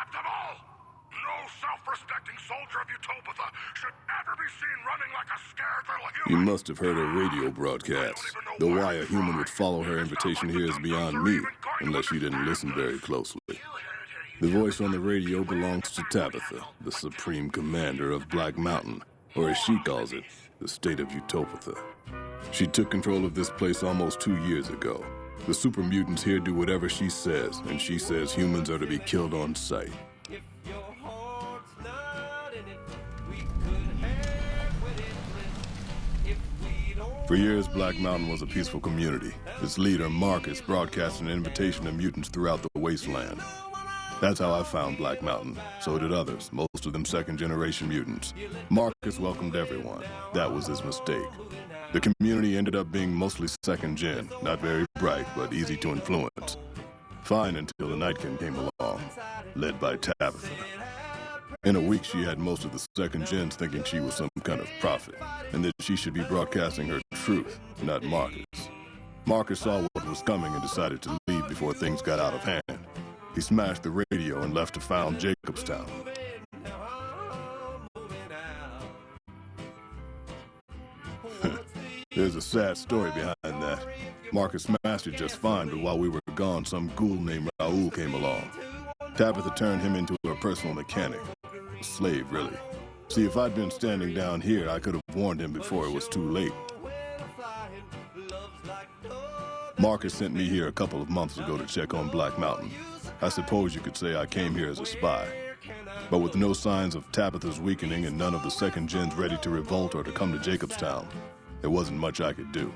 unacceptable! No self-respecting soldier of Utopia should ever be seen running like a scared little human! You must have heard her radio broadcast. Though why a human would follow her invitation here is beyond me, unless you didn't listen very closely. The voice on the radio belongs to Tabitha, the supreme commander of Black Mountain, or as she calls it, the state of Utopia. She took control of this place almost 2 years ago. The super mutants here do whatever she says, and she says humans are to be killed on sight. For years, Black Mountain was a peaceful community. Its leader, Marcus, broadcast an invitation to mutants throughout the wasteland. That's how I found Black Mountain. So did others, most of them second-generation mutants. Marcus welcomed everyone. That was his mistake. The community ended up being mostly second-gen, not very bright, but easy to influence. Fine until the Nightkin came along, led by Tabitha. In a week, she had most of the second-gens thinking she was some kind of prophet, and that she should be broadcasting her truth, not Marcus. Marcus saw what was coming and decided to leave before things got out of hand. He smashed the radio and left to found Jacobstown. There's a sad story behind that. Marcus smashed it just fine, but while we were gone, some ghoul named Raoul came along. Tabitha turned him into her personal mechanic. A slave, really. See, if I'd been standing down here, I could have warned him before it was too late. Marcus sent me here a couple of months ago to check on Black Mountain. I suppose you could say I came here as a spy. But with no signs of Tabitha's weakening and none of the second gens ready to revolt or to come to Jacobstown, there wasn't much I could do.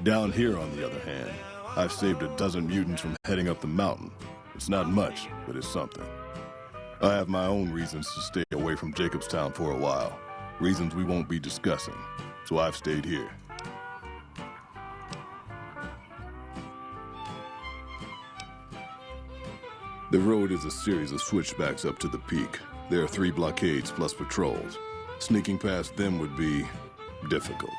Down here, on the other hand, I've saved a dozen mutants from heading up the mountain. It's not much, but it's something. I have my own reasons to stay away from Jacobstown for a while. Reasons we won't be discussing. So I've stayed here. The road is a series of switchbacks up to the peak. There are 3 blockades plus patrols. Sneaking past them would be difficult.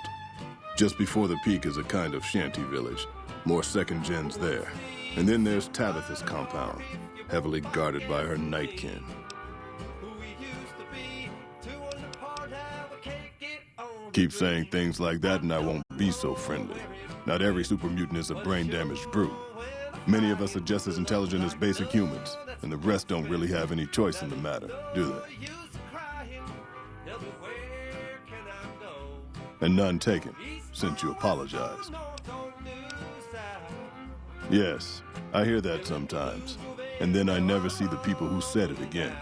Just before the peak is a kind of shanty village. More second gens there. And then there's Tabitha's compound, heavily guarded by her Nightkin. Keep saying things like that and I won't be so friendly. Not every super mutant is a brain-damaged brute. Many of us are just as intelligent as basic humans, and the rest don't really have any choice in the matter, do they? And none taken, since you apologized. Yes, I hear that sometimes, and then I never see the people who said it again.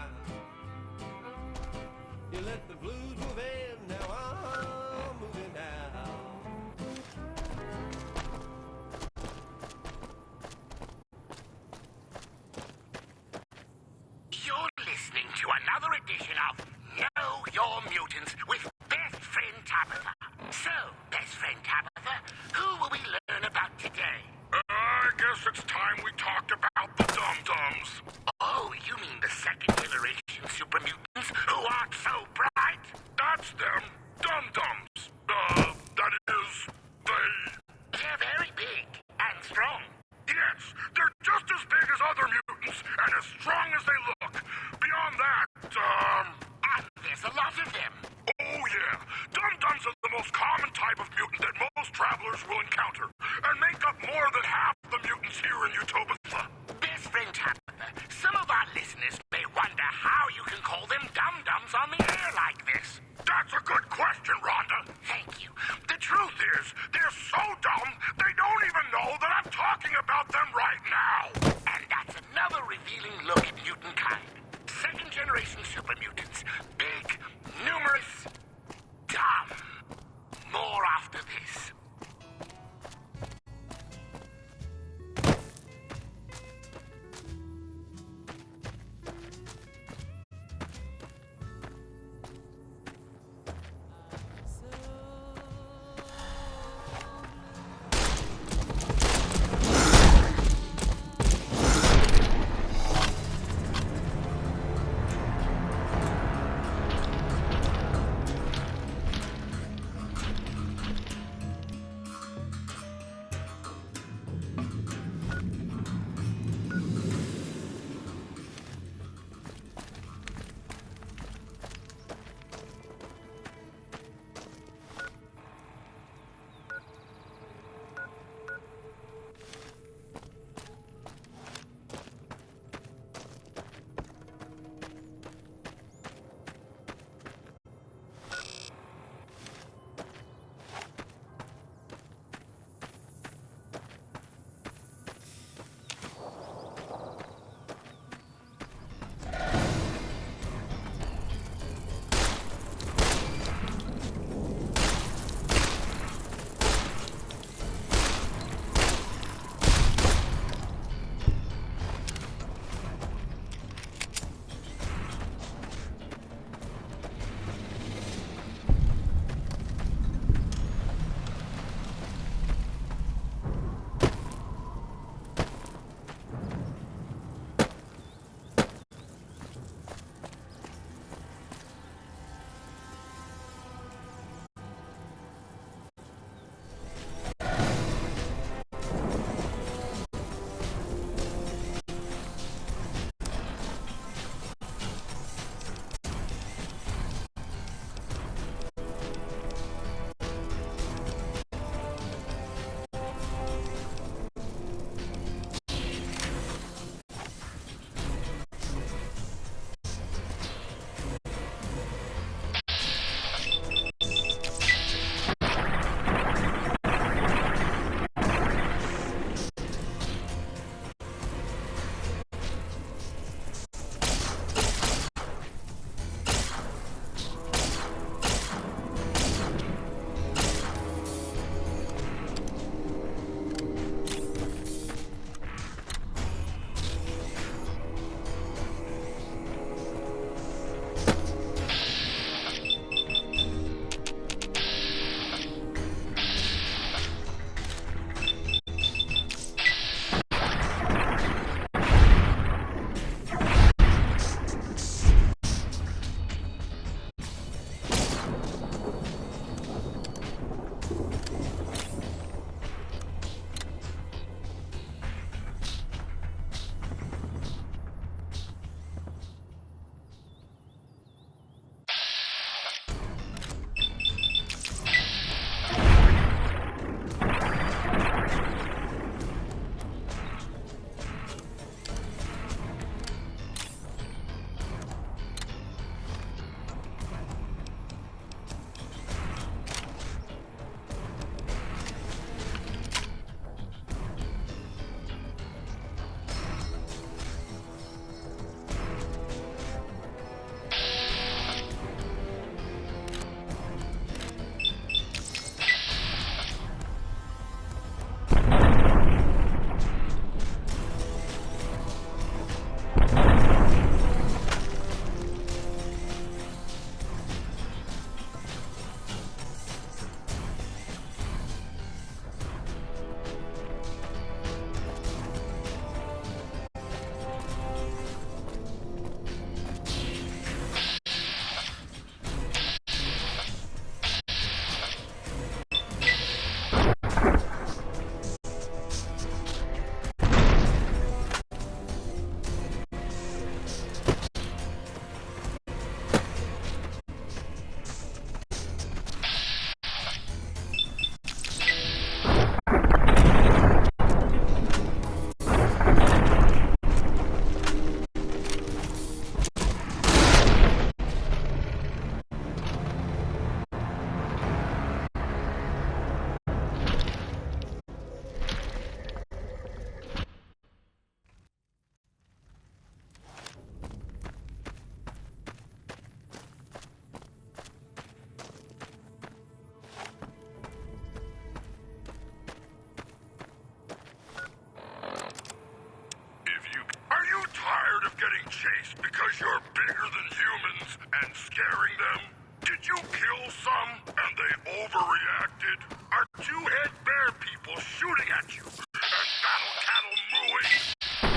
getting chased because you're bigger than humans and scaring them? Did you kill some and they overreacted? Are two-head bear people shooting at you and battle cattle mooing?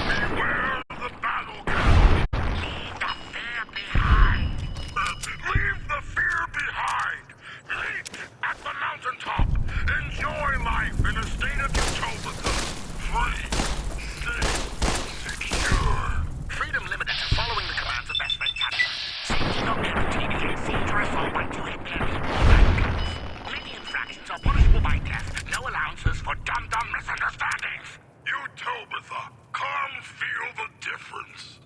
Beware the battle cattle. Leave the fear behind. Leave the fear behind. Meet at the mountaintop. Enjoy life in a state of utopia. Free, safe, secure. Freedom limited to following the commands of Best Friend Tabitha. Safety not guaranteed against siege or assault by two-head bear people or bad guns. Many infractions are punishable by death. No allowances for dumb misunderstandings. Utopia. Come feel the difference.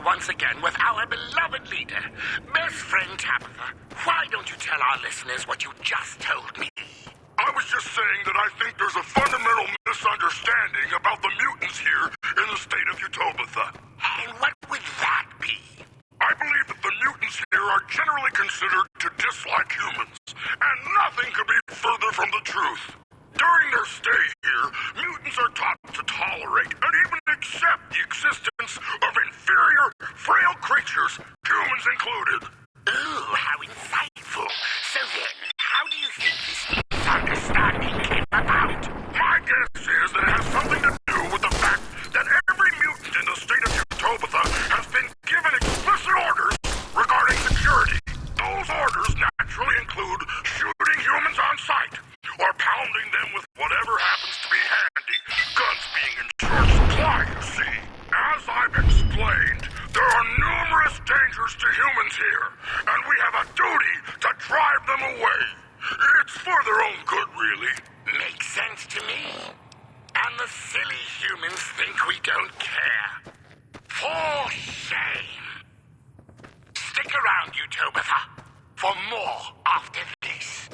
Once again with our beloved leader, Best Friend Tabitha. Why don't you tell our listeners what you just told me? I was just saying that I think there's a fundamental misunderstanding about the mutants here in the state of Utopia. And what would that be? I believe that the mutants here are generally considered to dislike humans, and nothing could be further from the truth. During their stay here, mutants are taught to tolerate and even accept the existence of inferior, frail creatures, humans included. Ooh, how insightful. So then, how do you think this misunderstanding came about? My guess is that it has something to do with the fact that every mutant in the state of Utopia has been given explicit orders regarding security. Those orders naturally include shooting humans on sight, or pounding them with whatever happens to be handy, guns being in short supply, you see. As I've explained, there are numerous dangers to humans here, and we have a duty to drive them away. It's for their own good, really. Makes sense to me. And the silly humans think we don't care. For shame. Stick Stick around, Utopia, for more after this.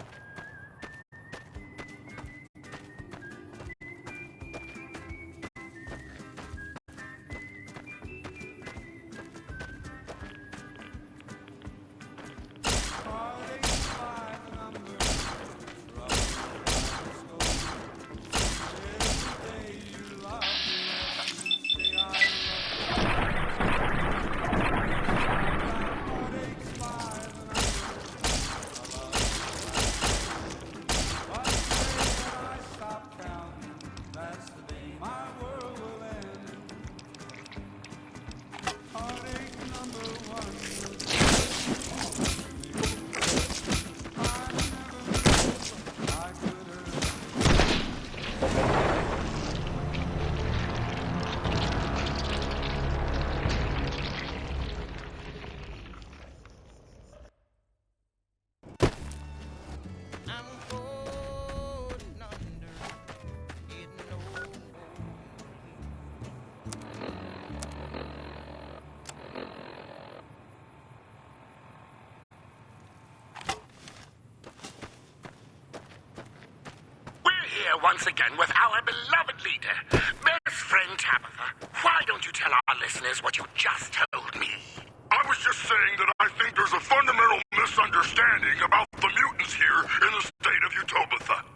Once again with our beloved leader, best friend Tabitha. Why don't you tell our listeners what you just told me? I was just saying that I think there's a fundamental misunderstanding about the mutants here in the state of Utopia.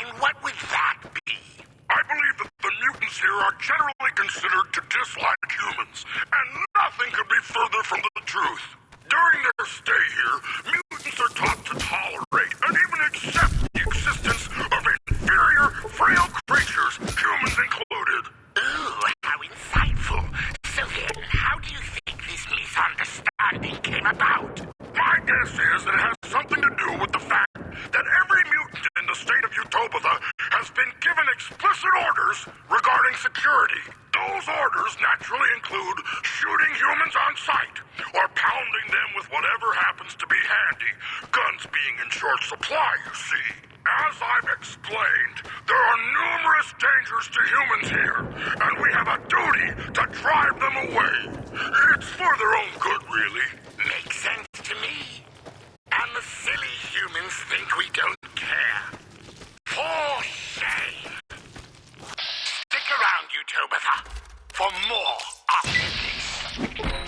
And what would that be? I believe that the mutants here are generally considered to dislike humans, and nothing could be further from the truth. During their stay here, mutants are taught to tolerate and even accept the existence of inferior, frail creatures, humans included. Ooh, how insightful. So then, how do you think this misunderstanding came about? My guess is that it has something to do with the fact that every mutant in the state of Utopia has been given explicit orders regarding security. Those orders naturally include shooting humans on sight, or pounding them with whatever happens to be handy, guns being in short supply, you see. As I've explained, there are numerous dangers to humans here, and we have a duty to drive them away. It's for their own good, really. Makes sense to me. And the silly humans think we don't care. For shame. Stick around, Utopia, for more after this.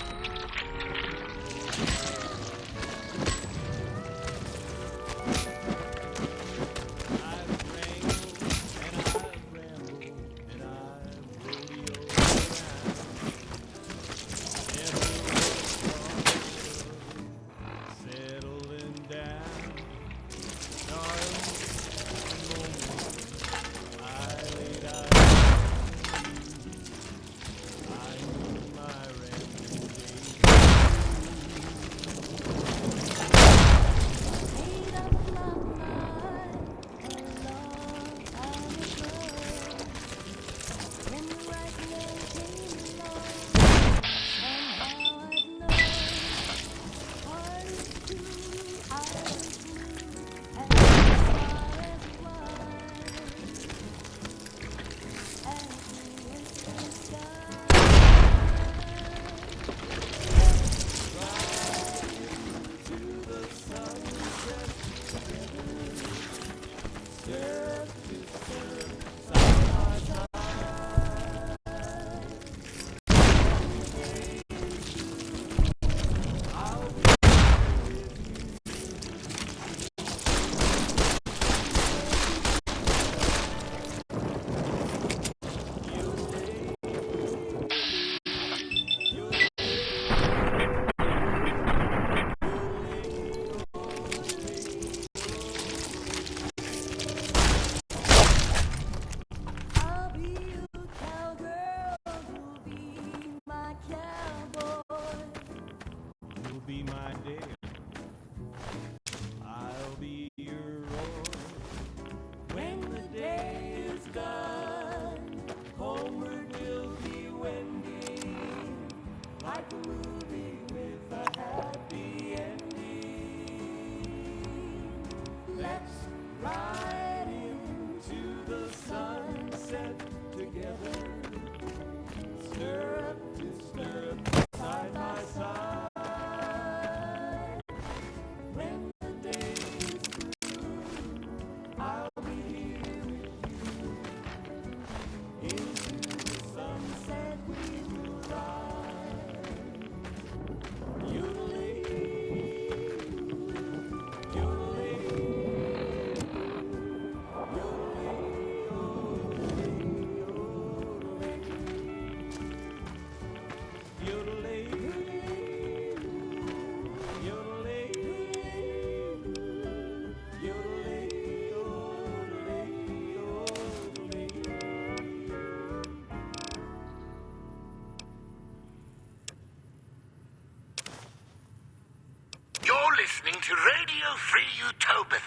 listening to Radio Free Utopia,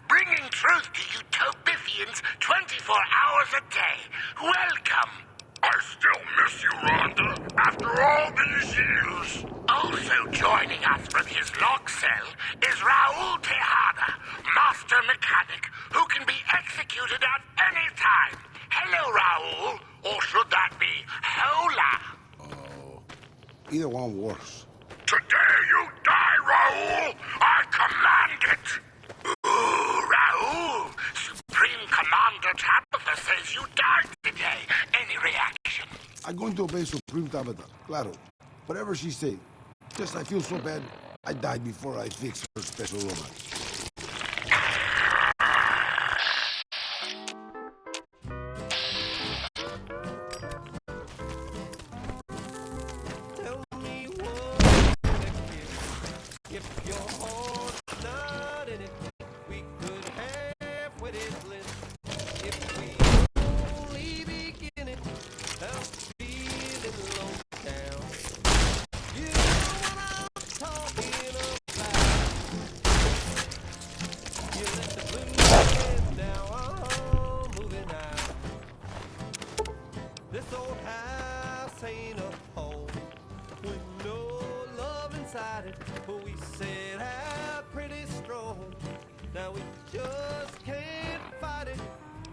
bringing truth to Utopians 24 hours a day. Welcome. I still miss you, Rhonda, after all these years. Also joining us from his log cell is Raul Tejada, master mechanic, who can be executed at any time. Hello, Raul. Or should that be Hola? Oh, either one works. Today you die, Raul! I command it! Ooh, Raul! Supreme Commander Tabitha says you died today. Any reaction? I'm going to obey Supreme Tabitha, claro. Whatever she say. Just I feel so bad, I died before I fix her special robot. But we set out pretty strong. Now we just can't fight it.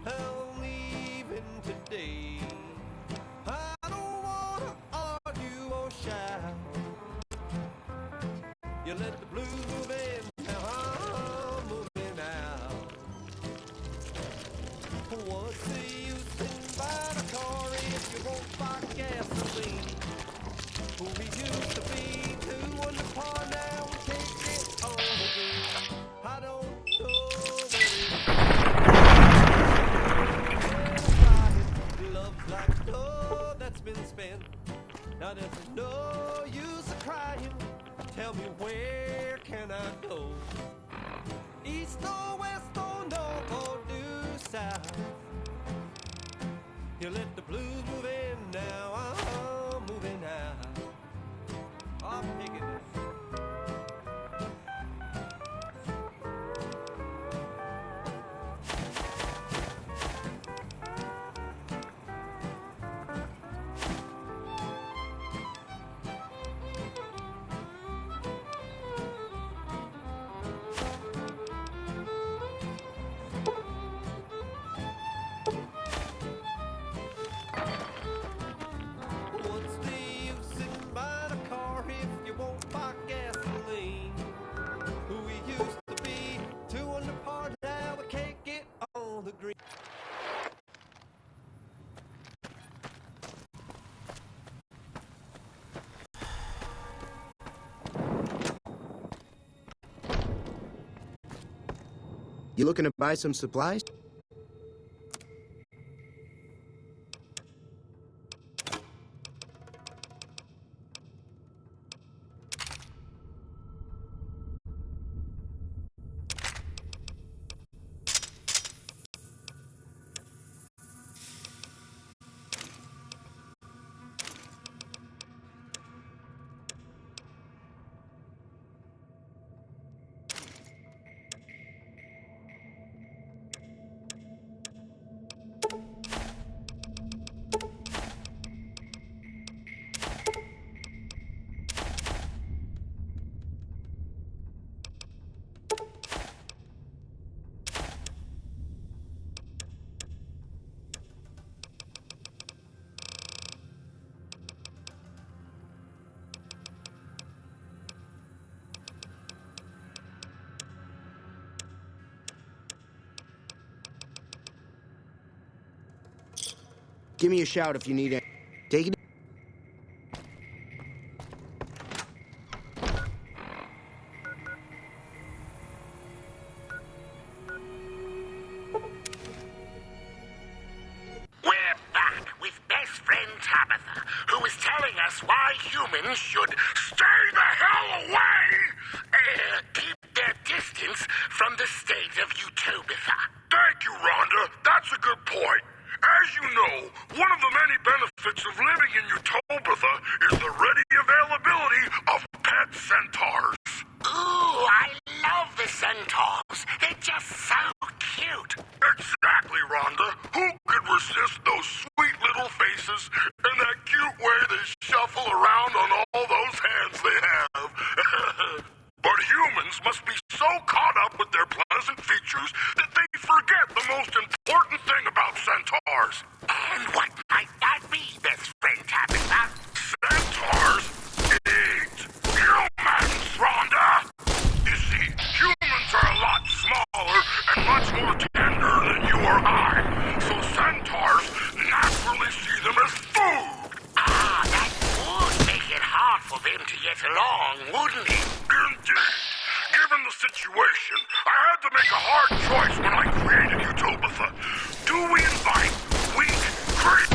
I'm leaving today. I don't wanna argue or shout. You let the blues move in, now I'm moving out. What's the use in buying a car if you won't buy gasoline? Who we used to be, 2 on the par, now we can't get on the green. I don't know what it is. Love's like gold that's been spent. Now there's no use of crying. Tell me, where can I go? East or west or north or due south? You let the blues move in, now I'm moving out. I'm picking it. What's the use in buying a car if you won't buy gasoline? Who we used to be, 2 on the par, now we can't get on the green. You looking to buy some supplies? Give me a shout if you need it. Take it. We're back with best friend Tabitha, who is telling us why humans should stay the hell away! Keep their distance from the state of Utopia. Thank you, Rhonda. That's a good point. As you know, one of the many benefits of living in Utopia is the ready availability of pet centaurs. Ooh, I centaurs. They're just so cute. Exactly, Rhonda. Who could resist those sweet little faces and that cute way they shuffle around on all those hands they have? But humans must be so caught up with their pleasant features that they forget the most important thing about centaurs. And what might that be, best friend Tabitha? Centaurs eat humans, Rhonda! You see, humans are a lot smaller and much more tender than you or I, so centaurs naturally see them as food. Ah, that would make it hard for them to get along, wouldn't it? Indeed. Given the situation, I had to make a hard choice when I created Utopia. Do we invite weak, great...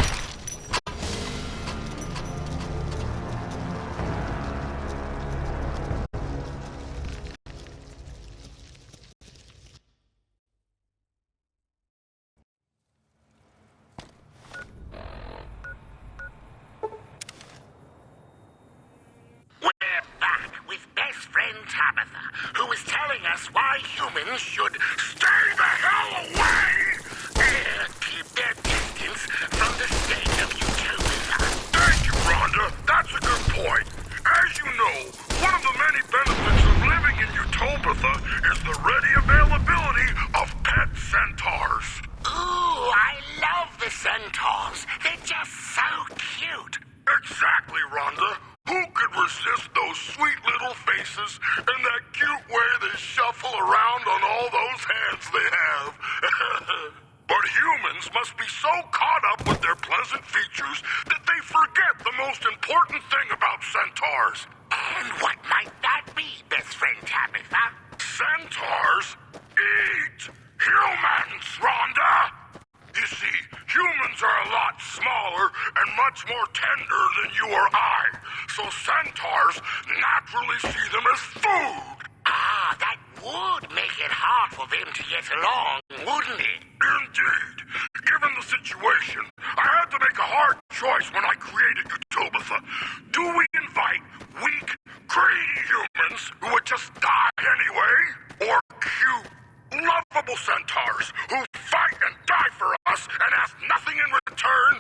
We're back with best friend Tabitha, who is telling us why humans should Stay the hell away! keep their distance from the state of Utopia. Thank you, Rhonda. That's a good point. As you know, one of the many benefits of living in Utopia is the ready availability of pet centaurs. Ooh, I love the centaurs. They're just so cute. Exactly, Rhonda. Who could resist those sweet little faces and that cute way they shuffle around on all those hands they have? But humans must be so caught up with their pleasant features that they forget the most important thing about centaurs. And what might that be, best friend Tabitha? Centaurs eat humans, Rhonda! You see, humans are a lot smaller and much more tender than you or I, so centaurs naturally see them as food. Ah, that would make it hard for them to get along, wouldn't it? Indeed. Given the situation, I had to make a hard choice when I created Utopia. Do we invite weak, greedy humans who would just die anyway? Or cute, lovable centaurs who fight and die for us and ask nothing in return?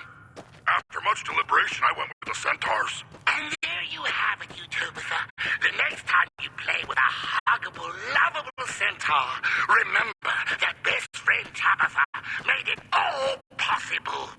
After much deliberation, I went with the centaurs. And there you have it, Utopia. The next time you play with a huggable, lovable centaur, remember that best friend Tabitha made it all possible.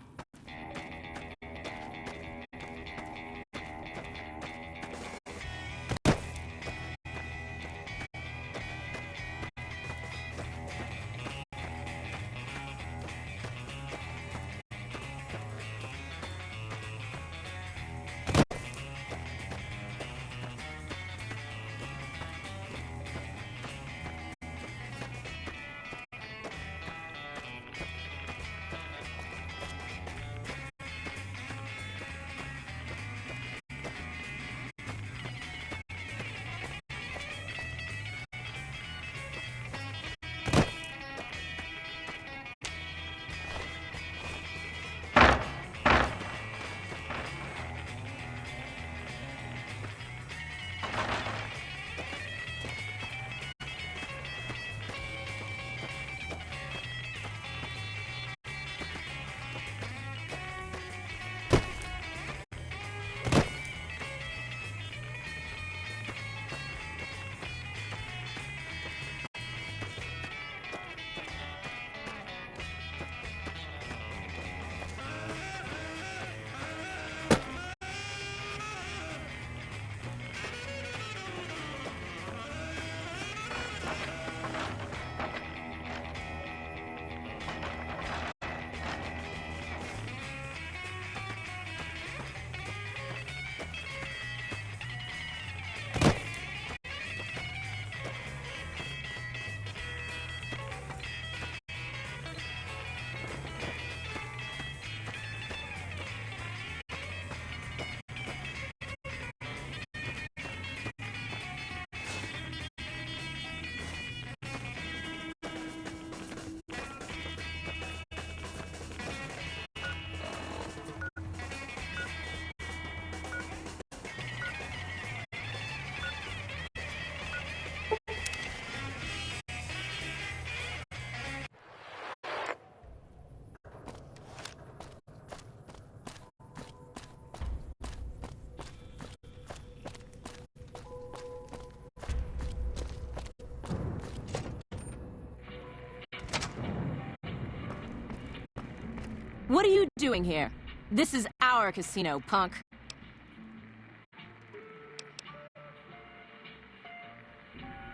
What are you doing here? This is our casino, punk.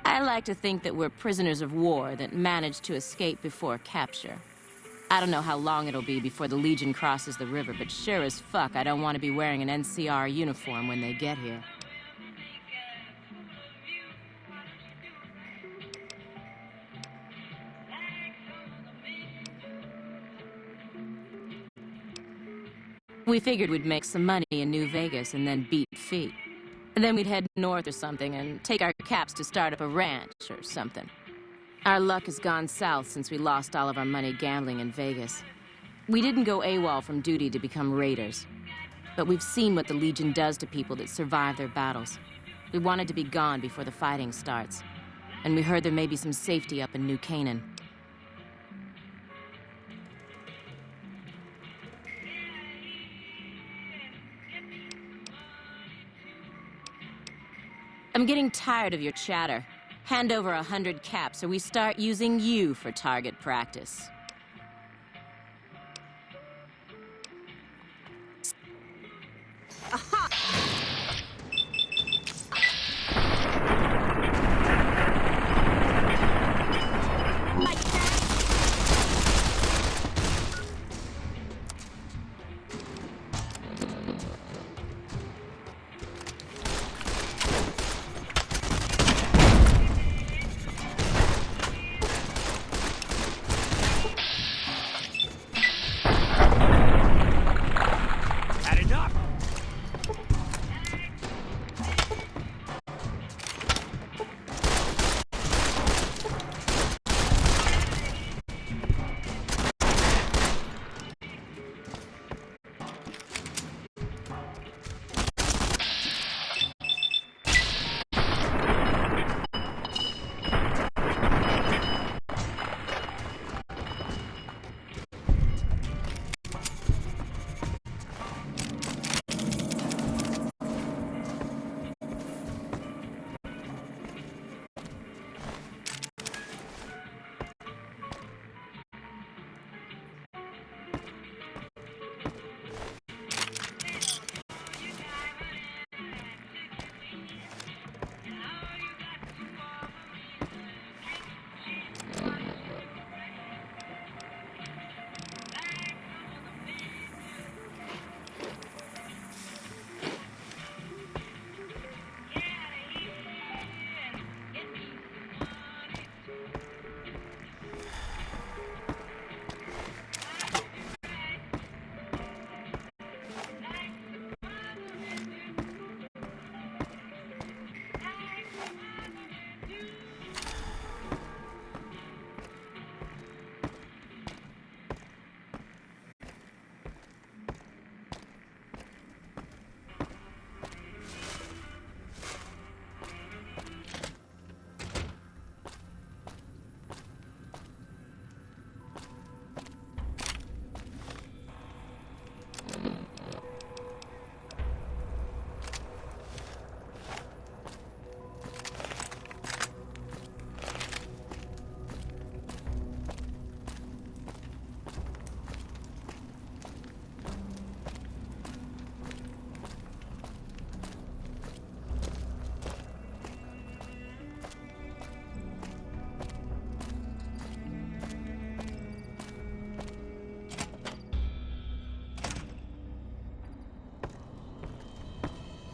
I like to think that we're prisoners of war that managed to escape before capture. I don't know how long it'll be before the Legion crosses the river, but sure as fuck I don't want to be wearing an NCR uniform when they get here. We figured we'd make some money in New Vegas and then beat feet. And then we'd head north or something and take our caps to start up a ranch or something. Our luck has gone south since we lost all of our money gambling in Vegas. We didn't go AWOL from duty to become raiders. But we've seen what the Legion does to people that survive their battles. We wanted to be gone before the fighting starts. And we heard there may be some safety up in New Canaan. I'm getting tired of your chatter. Hand over 100 caps or we start using you for target practice.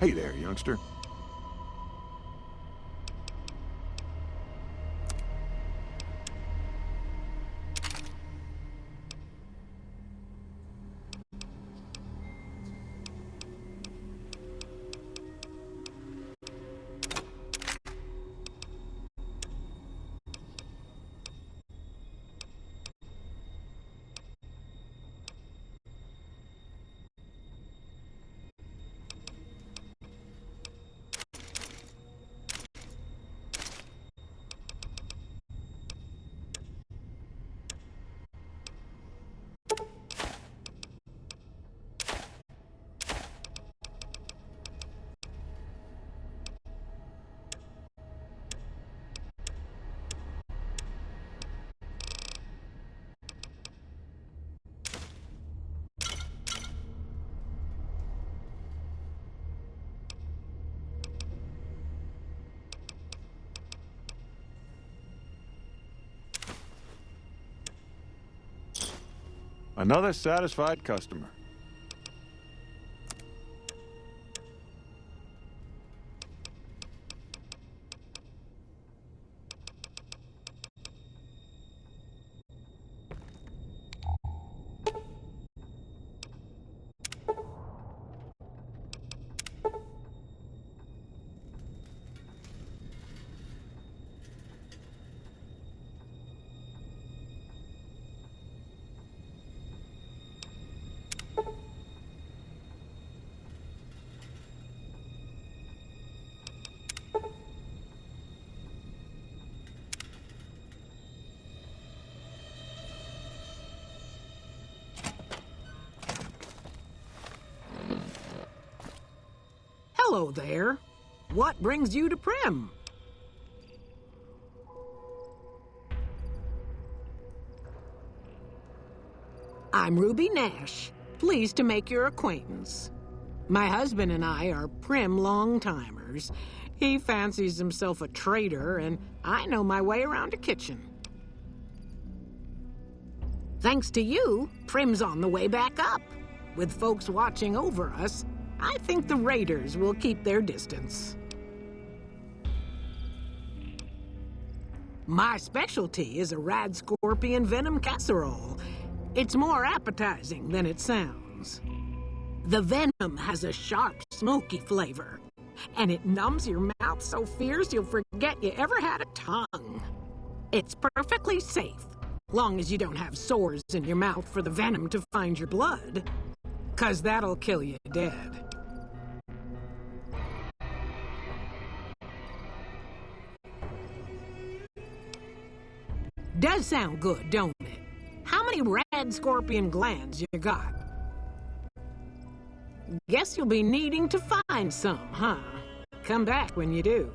Hey there, youngster. Another satisfied customer. Hello there. What brings you to Prim? I'm Ruby Nash. Pleased to make your acquaintance. My husband and I are Prim long-timers. He fancies himself a trader, and I know my way around a kitchen. Thanks to you, Prim's on the way back up. With folks watching over us, I think the raiders will keep their distance. My specialty is a rad scorpion venom casserole. It's more appetizing than it sounds. The venom has a sharp, smoky flavor, and it numbs your mouth so fierce you'll forget you ever had a tongue. It's perfectly safe, long as you don't have sores in your mouth for the venom to find your blood, 'cause that'll kill you dead. Does sound good, don't it? How many rad scorpion glands you got? Guess you'll be needing to find some, huh? Come back when you do.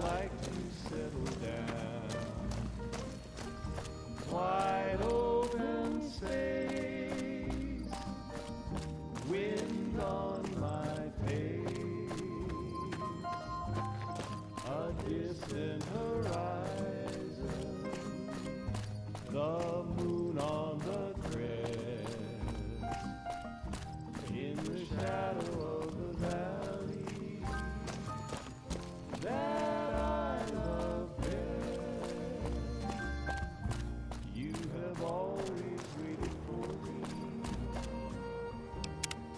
like to settle down. Wide open space, wind on my face, a distant horizon, the moon on the crest, in the shadow of the valley that I love best. You have always waited for me,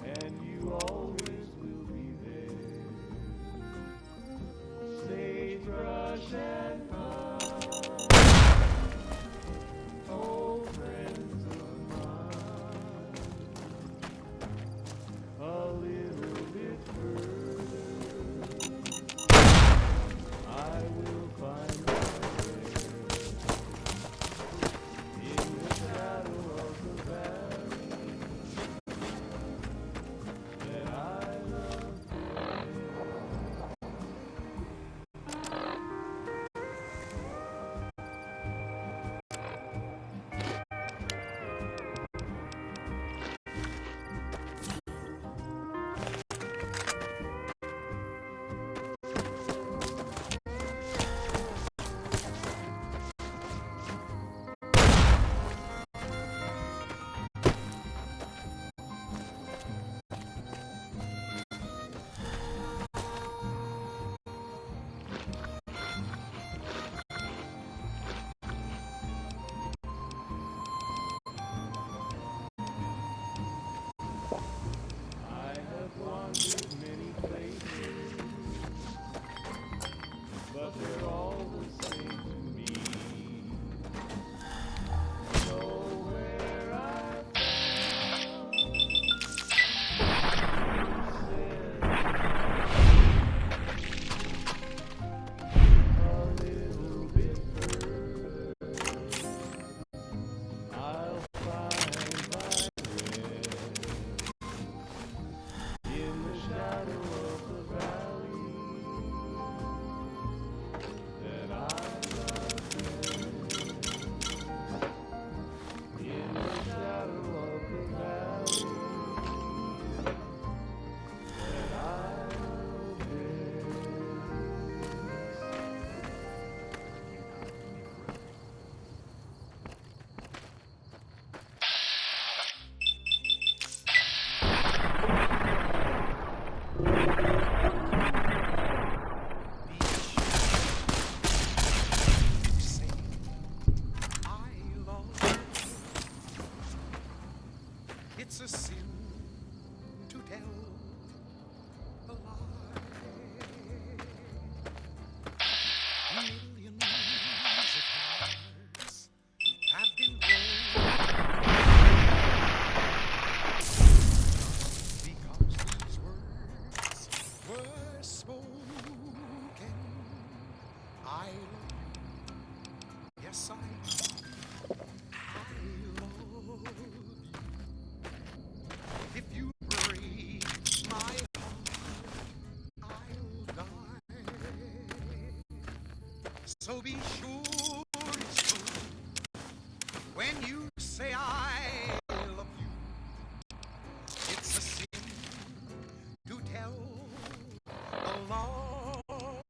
and you always will be there. Sagebrush and pine, old friends of mine, a little bit further, I will find my way in the shadow of the valley that I love I have wandered many places, but they're all the same to me. Nowhere I've found, a little bit further, I'll find my rest in the shadow of the valley that I love best. In the shadow of the valley that I love It's a sin to tell a lie. Millions of hearts have been broken because these words were spoken. I love you. Yes, I love you. If you break my heart, I'll die. So be sure it's true when you say I love you. It's a sin to tell a lie.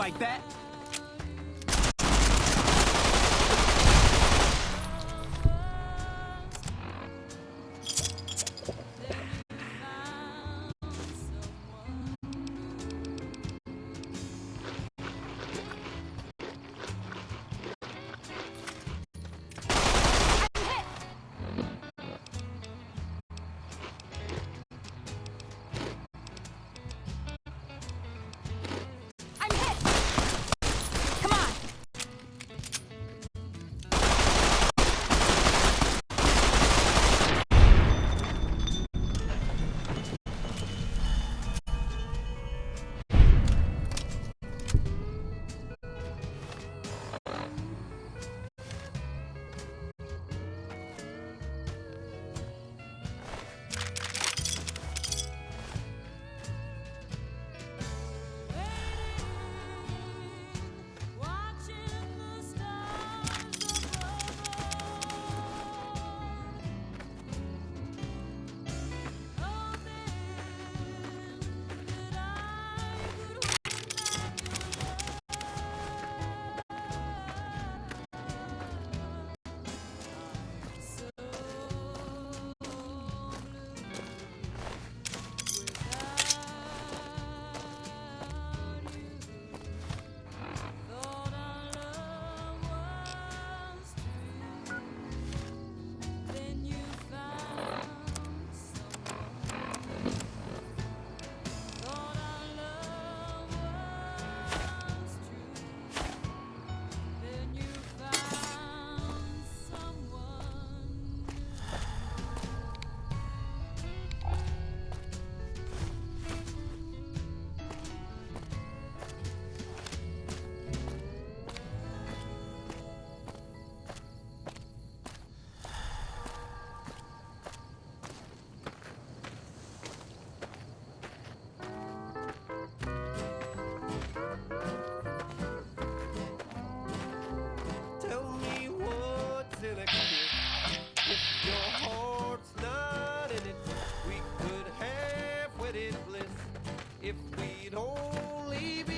like that?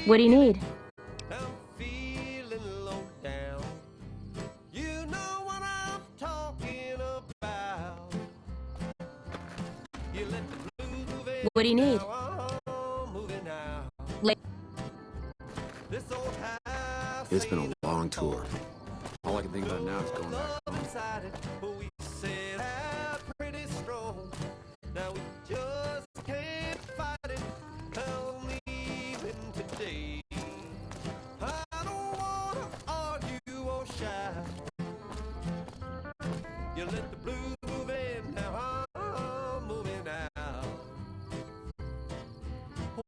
What do you need? I'm feeling low down. You know what I'm talking about. You let the blues move in. What do you need? I'm moving out. This old house. It's been a long tour. All I can think about now is going back home. Inside it, but we set out pretty strong. Now we just can't fight it. I'm leaving today. I don't wanna argue or shout. You let the blues move in, now I'm moving out.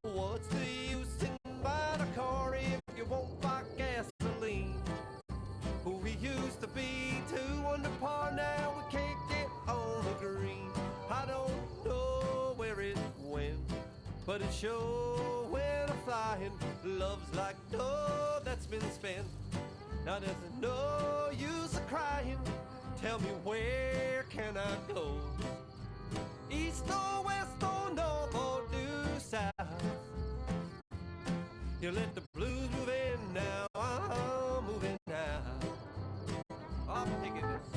What's the use in buying a car if you won't buy gasoline? We used to be two under par, now we can't get on the green. I don't know where it went, but it sure went a-flying. Love's like dough that's been spent. Now there's no use of crying. Tell me, where can I go? East or west or north or due south? You let the blues move in, now I'm moving out. I'm taking this.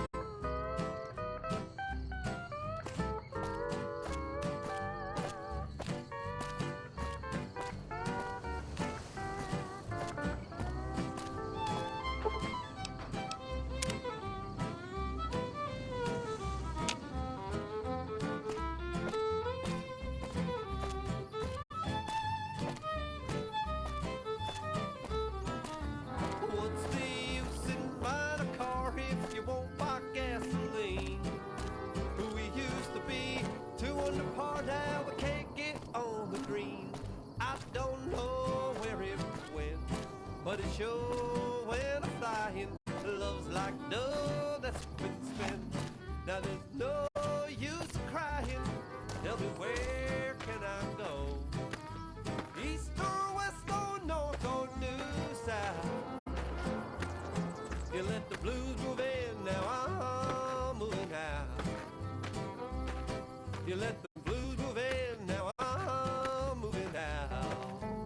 What's the use in buying a car if you won't buy gasoline? We used to be two under par, now we can't get on the green. I don't know where it went, but it sure went a-flying. Love's like dough that's been spent. Now there's no use of crying. Tell me, where can I go? East or west or north or due south? You let the blues move in, now I'm moving out. You let the blues move in, now I'm moving out.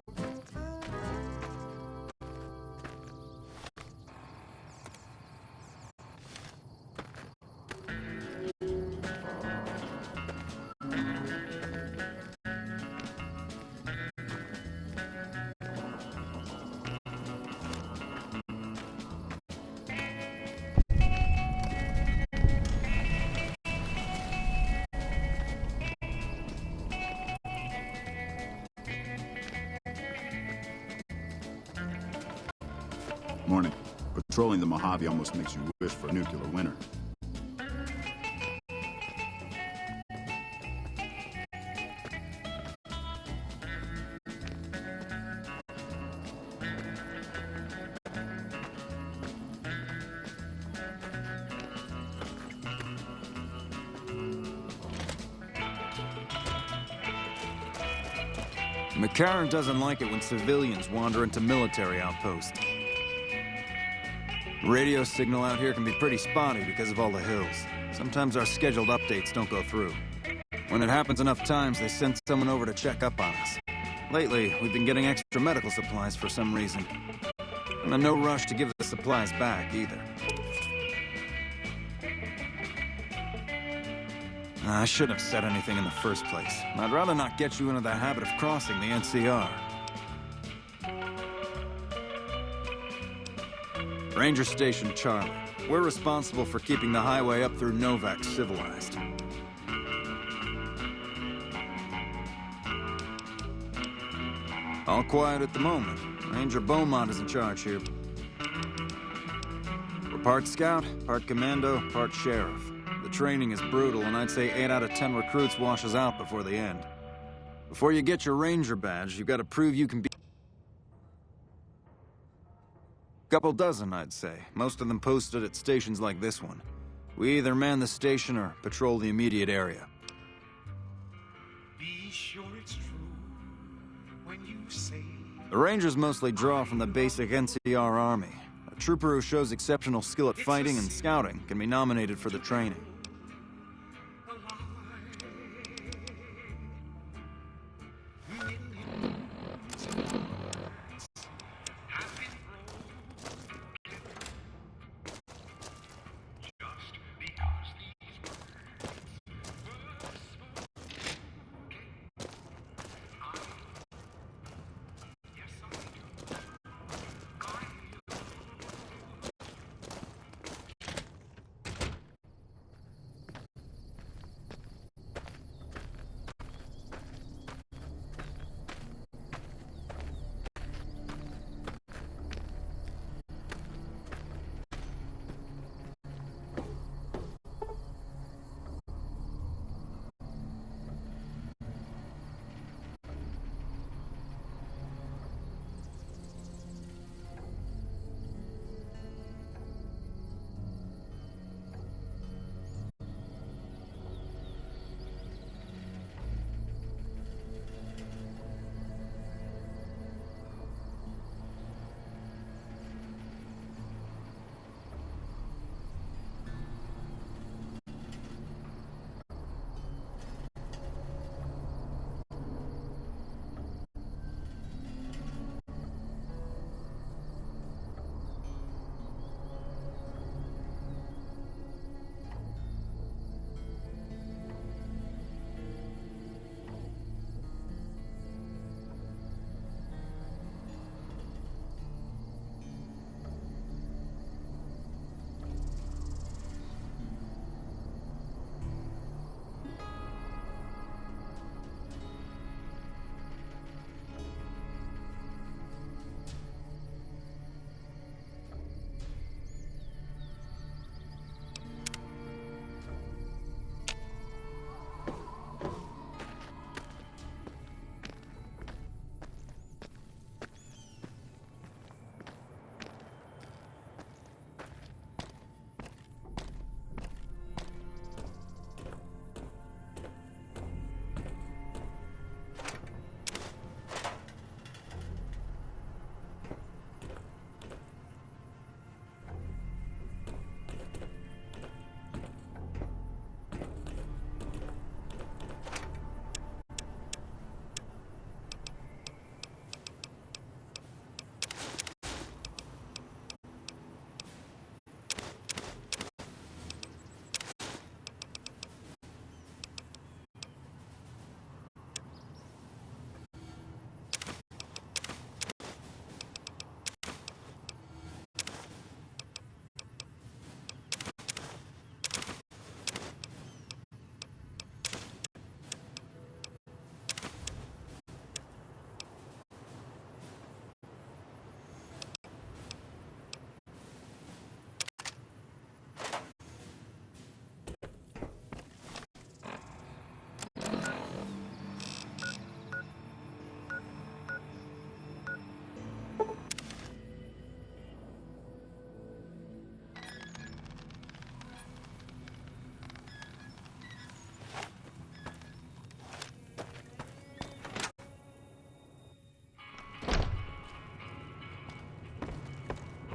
Morning. Patrolling the Mojave almost makes you wish for a nuclear winter. McCarran doesn't like it when civilians wander into military outposts. Radio signal out here can be pretty spotty because of all the hills. Sometimes our scheduled updates don't go through. When it happens enough times, they send someone over to check up on us. Lately, we've been getting extra medical supplies for some reason. I'm in no rush to give the supplies back, either. I shouldn't have said anything in the first place. I'd rather not get you into the habit of crossing the NCR. Ranger Station Charlie. We're responsible for keeping the highway up through Novak civilized. All quiet at the moment. Ranger Beaumont is in charge here. We're part scout, part commando, part sheriff. The training is brutal, and I'd say 8 out of 10 recruits washes out before the end. Before you get your ranger badge, you've got to prove you can be... Couple dozen, I'd say. Most of them posted at stations like this one. We either man the station or patrol the immediate area. Be sure it's true when you say... The Rangers mostly draw from the basic NCR Army. A trooper who shows exceptional skill at fighting and scouting can be nominated for the training.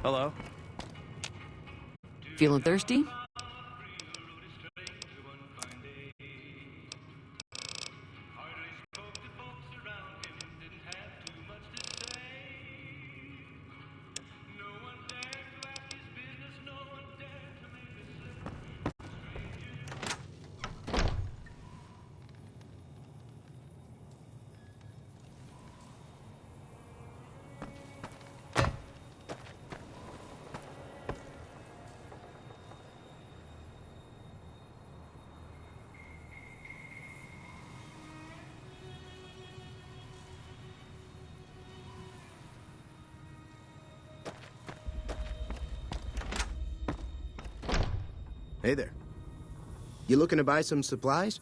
Hello? Feeling thirsty? Hey there. You looking to buy some supplies?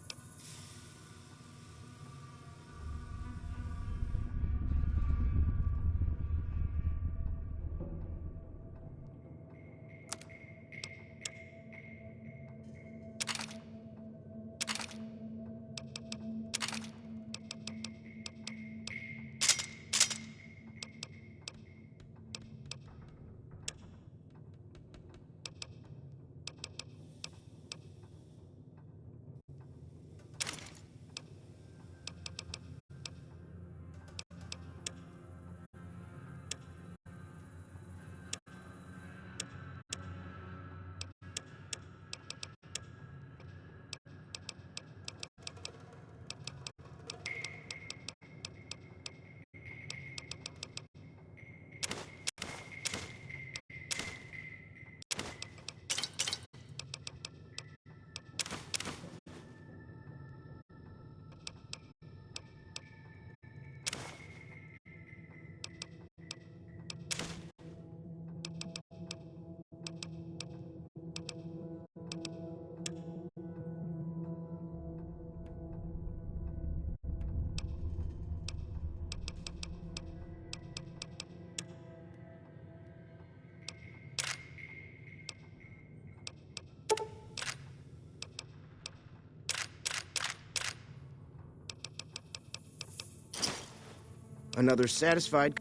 Another satisfied...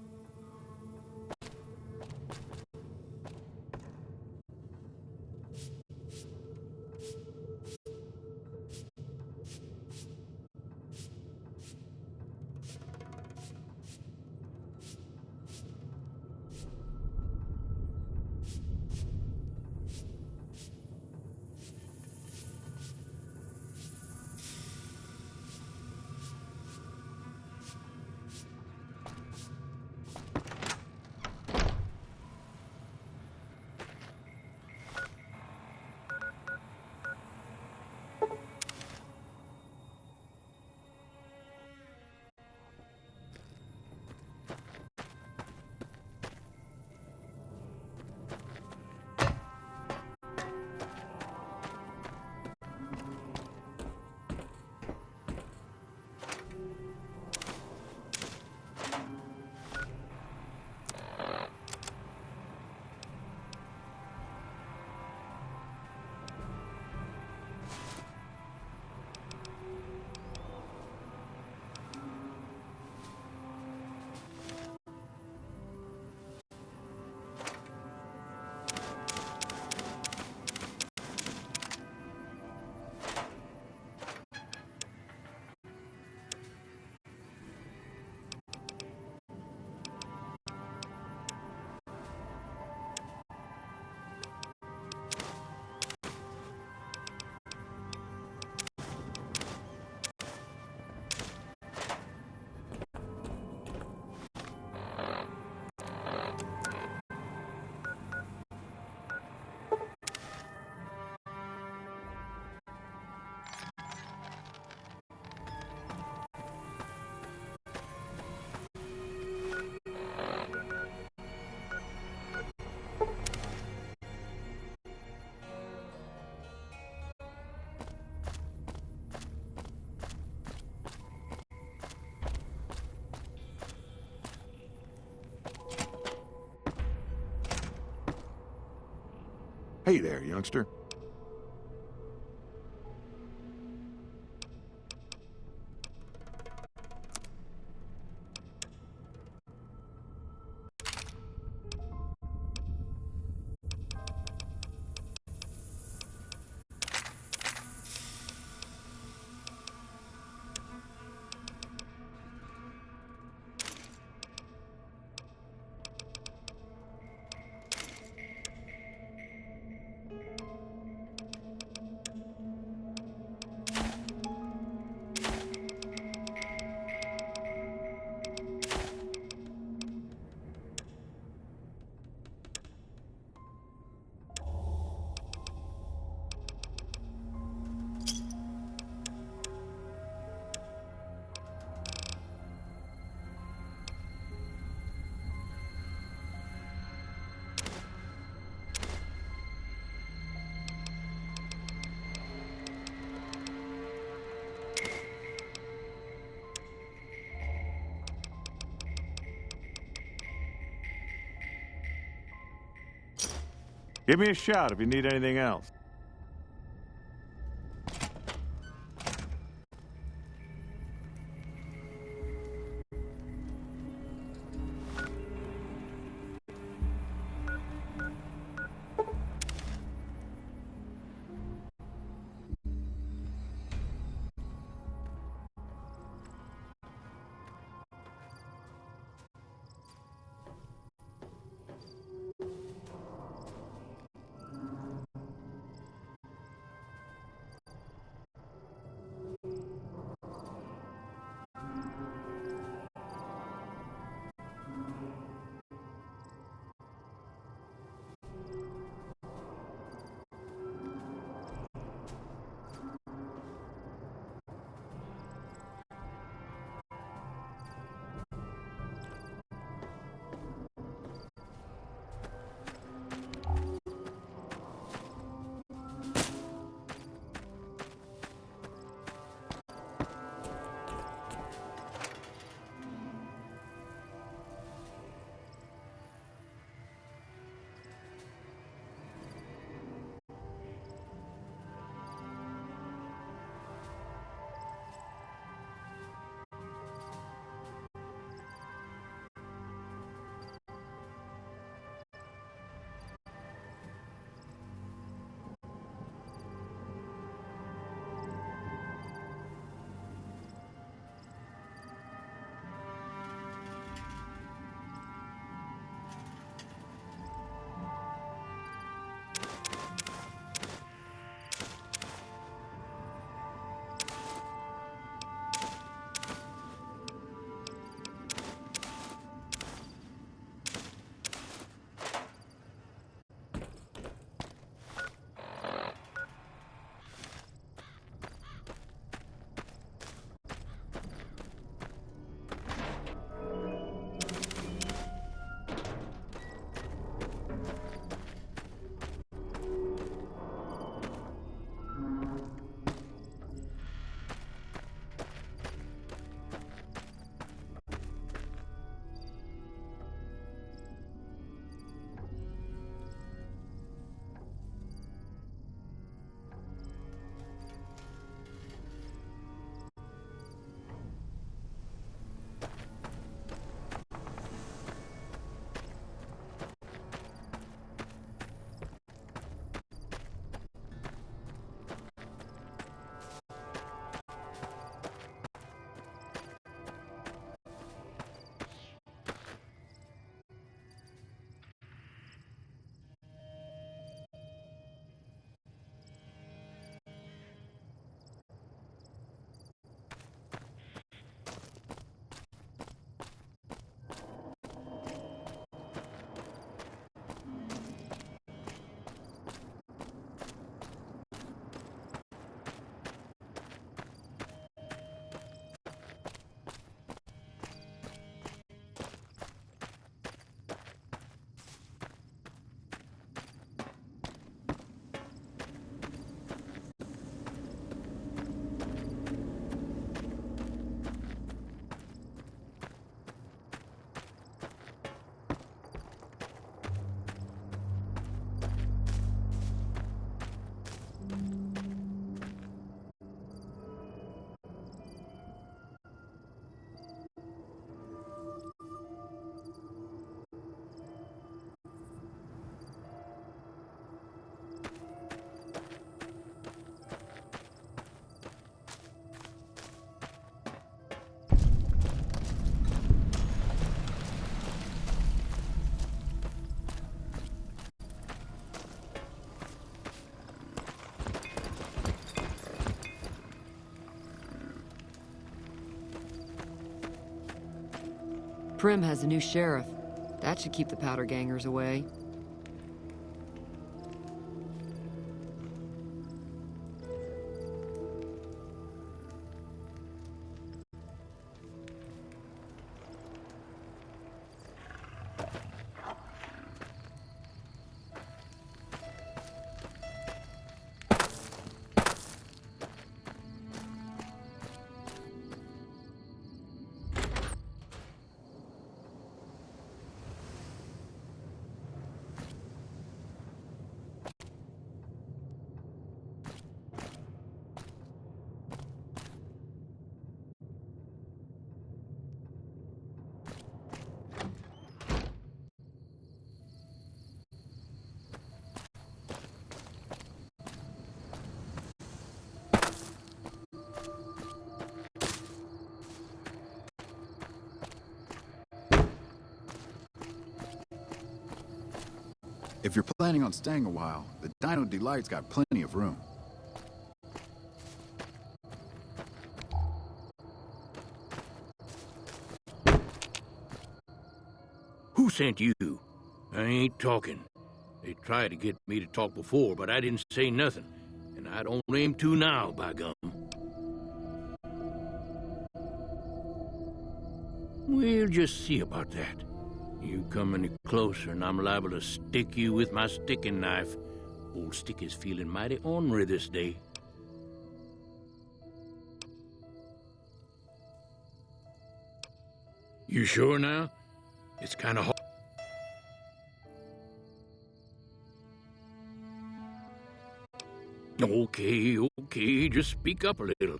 Hey there, youngster. Give me a shout if you need anything else. Prim has a new sheriff. That should keep the powder gangers away. If you're planning on staying a while, the Dino Delight's got plenty of room. Who sent you? I ain't talking. They tried to get me to talk before, but I didn't say nothing. And I don't aim to now, by gum. We'll just see about that. You come any closer and I'm liable to stick you with my sticking knife. Old Stick is feeling mighty ornery this day. You sure now? It's kind of hard. Okay, just speak up a little.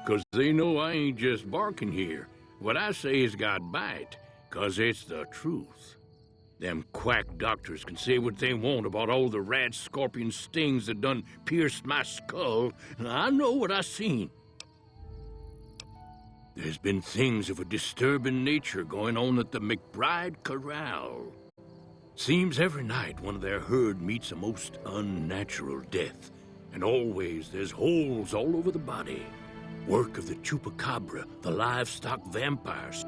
'Cause they know I ain't just barking here. What I say has got bite, 'cause it's the truth. Them quack doctors can say what they want about all the rad scorpion stings that done pierced my skull. I know what I seen. There's been things of a disturbing nature going on at the McBride Corral. Seems every night one of their herd meets a most unnatural death, and always there's holes all over the body. Work of the chupacabra, the livestock vampires.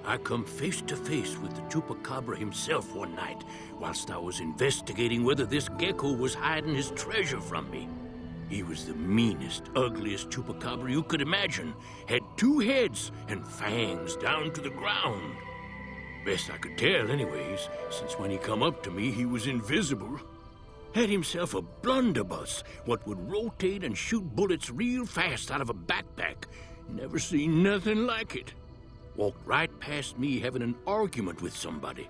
I come face to face with the chupacabra himself one night, whilst I was investigating whether this gecko was hiding his treasure from me. He was the meanest, ugliest chupacabra you could imagine. Had 2 heads and fangs down to the ground. Best I could tell anyways, since when he come up to me he was invisible. Had himself a blunderbuss, what would rotate and shoot bullets real fast out of a backpack. Never seen nothing like it. Walked right past me having an argument with somebody.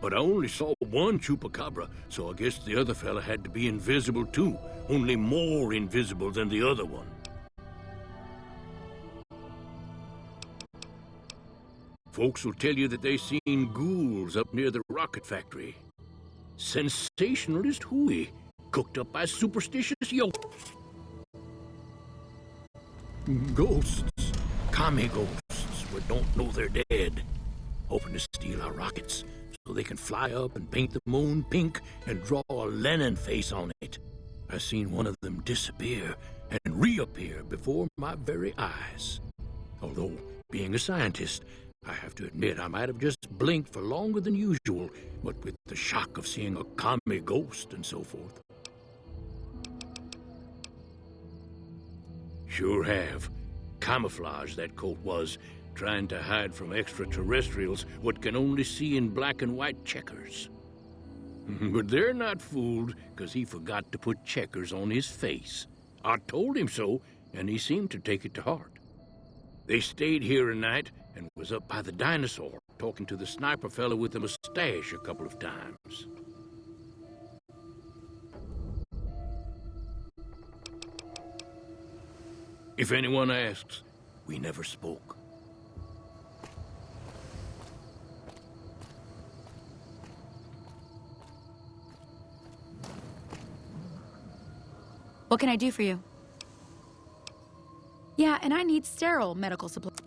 But I only saw one chupacabra, so I guess the other fella had to be invisible too, only more invisible than the other one. Folks will tell you that they seen ghouls up near the rocket factory. Sensationalist hooey, cooked up by superstitious yokes. Ghosts, commie ghosts, what don't know they're dead, hoping to steal our rockets so they can fly up and paint the moon pink and draw a Lenin face on it. I seen one of them disappear and reappear before my very eyes. Although, being a scientist, I have to admit I might have just blinked for longer than usual, what with the shock of seeing a commie ghost and so forth. Sure have. Camouflage, that coat was, trying to hide from extraterrestrials what can only see in black and white checkers. But they're not fooled, 'cause he forgot to put checkers on his face. I told him so, and he seemed to take it to heart. They stayed here a night and was up by the dinosaur, talking to the sniper fella with the mustache a couple of times. If anyone asks, we never spoke. What can I do for you? Yeah, and I need sterile medical supplies.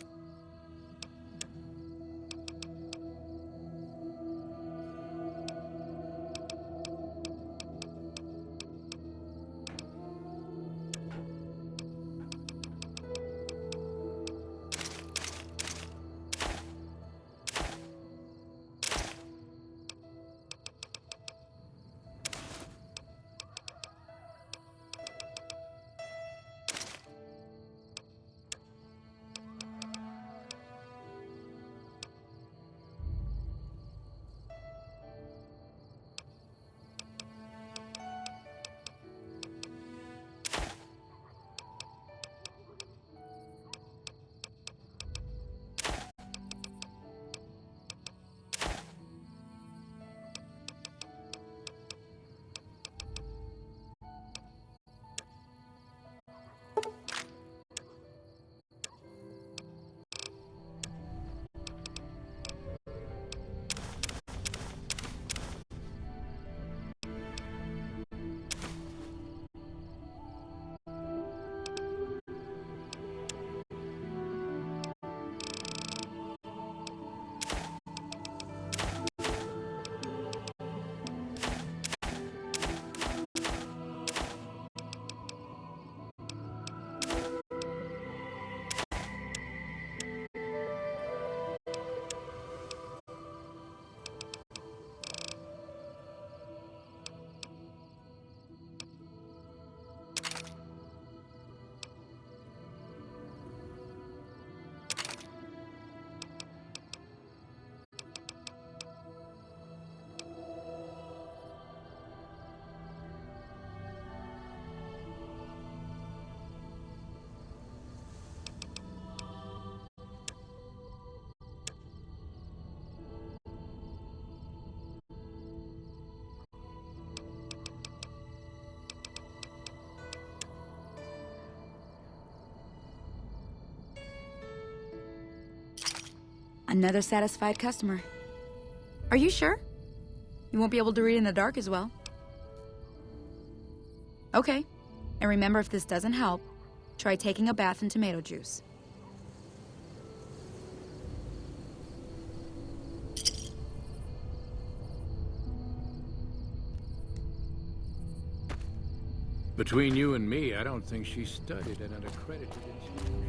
Another satisfied customer. Are you sure? You won't be able to read in the dark as well. Okay. And remember, if this doesn't help, try taking a bath in tomato juice. Between you and me, I don't think she studied at an accredited institution.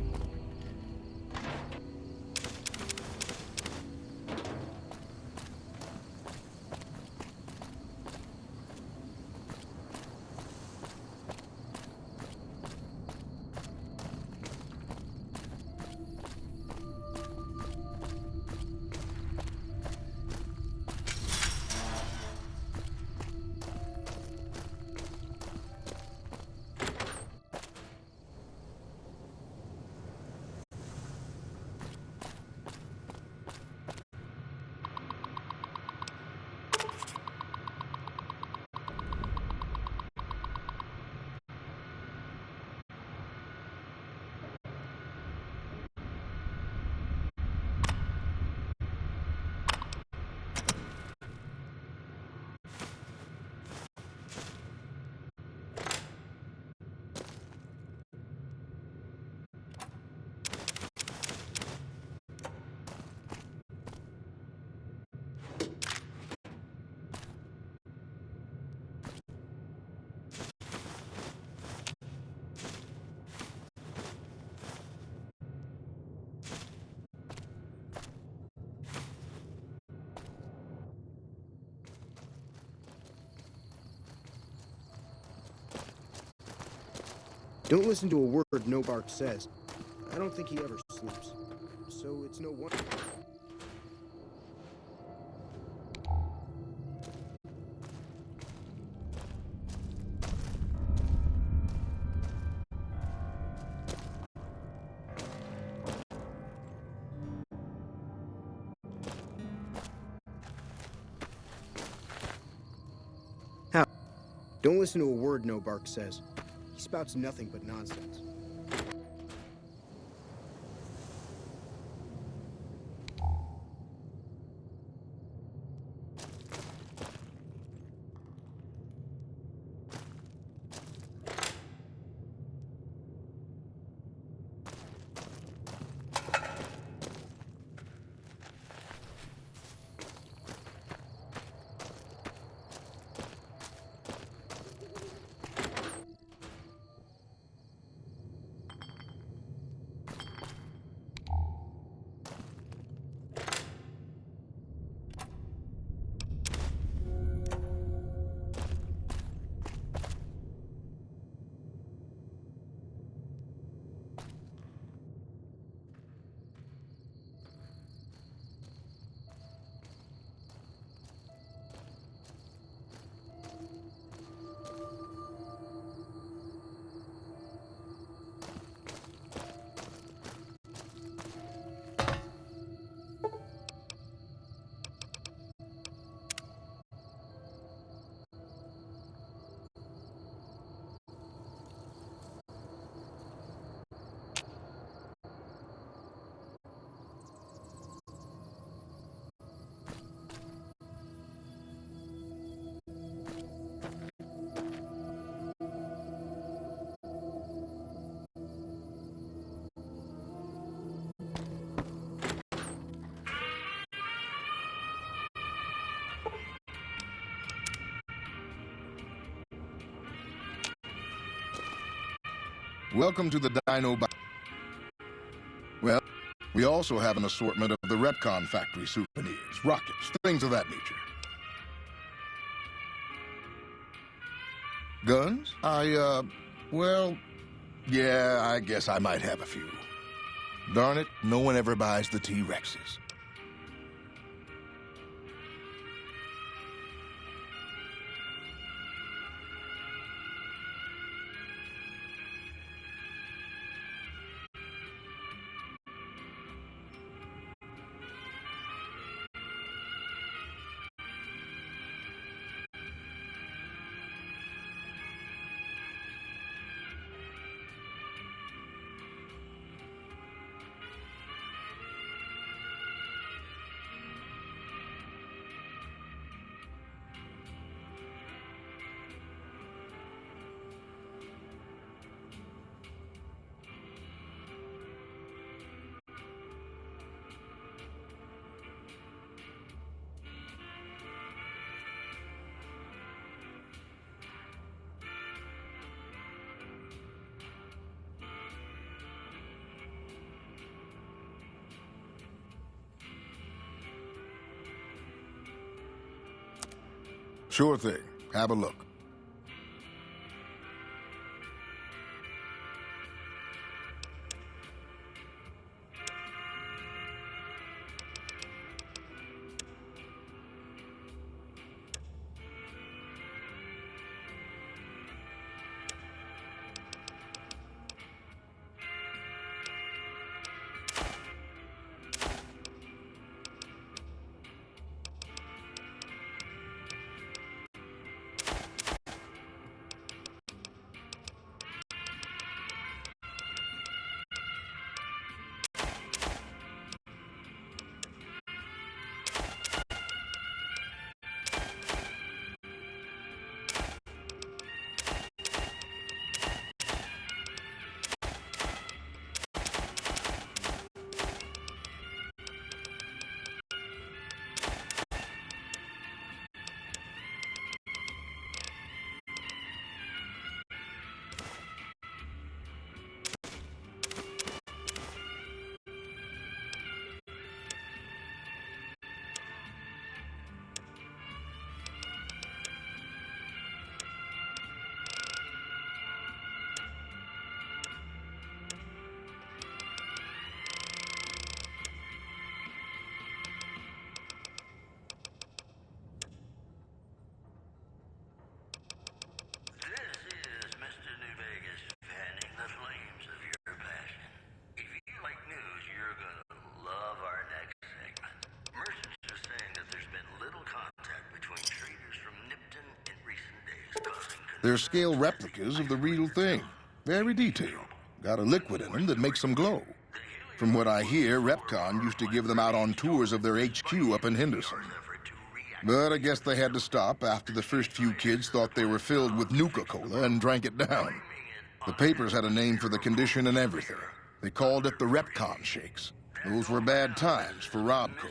Don't listen to a word Nobark says. I don't think he ever sleeps. So it's no wonder. How? Don't listen to a word Nobark says. He spouts nothing but nonsense. Welcome to the Dino. Well, we also have an assortment of the Retcon factory souvenirs, rockets, things of that nature. Guns? Well, yeah, I guess I might have a few. Darn it, no one ever buys the T-Rexes. Sure thing. Have a look. They're scale replicas of the real thing. Very detailed. Got a liquid in them that makes them glow. From what I hear, Repcon used to give them out on tours of their HQ up in Henderson. But I guess they had to stop after the first few kids thought they were filled with Nuka-Cola and drank it down. The papers had a name for the condition and everything. They called it the Repcon shakes. Those were bad times for Robco.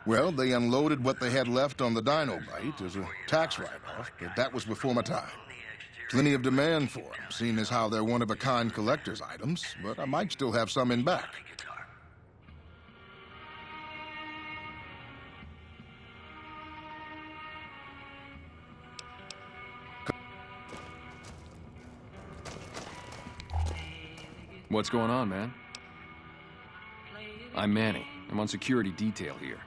Well, they unloaded what they had left on the Dinobite as a tax write-off, but that was before my time. Plenty of demand for them, seeing as how they're one-of-a-kind collector's items, but I might still have some in back. What's going on, man? I'm Manny. I'm on security detail here.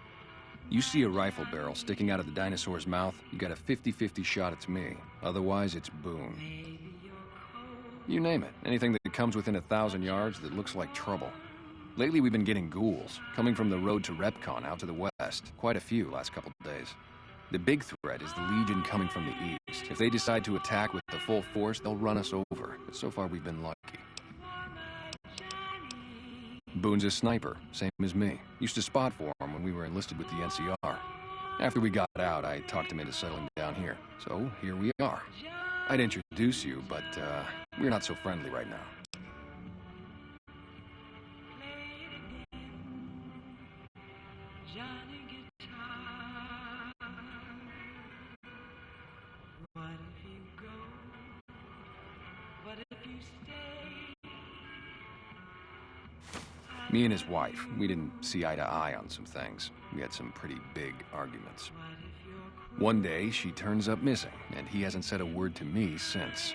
You see a rifle barrel sticking out of the dinosaur's mouth, you got a 50-50 shot it's me. Otherwise, it's Boone. You name it. Anything that comes within 1,000 yards that looks like trouble. Lately, we've been getting ghouls, coming from the road to Repcon out to the west. Quite a few last couple of days. The big threat is the Legion coming from the east. If they decide to attack with the full force, they'll run us over. But so far, we've been lucky. Boone's a sniper, same as me. Used to spot for him when we were enlisted with the NCR. After we got out, I talked him into settling down here. So, here we are. I'd introduce you, but, we're not so friendly right now. Me and his wife, we didn't see eye to eye on some things. We had some pretty big arguments. One day, she turns up missing, and he hasn't said a word to me since.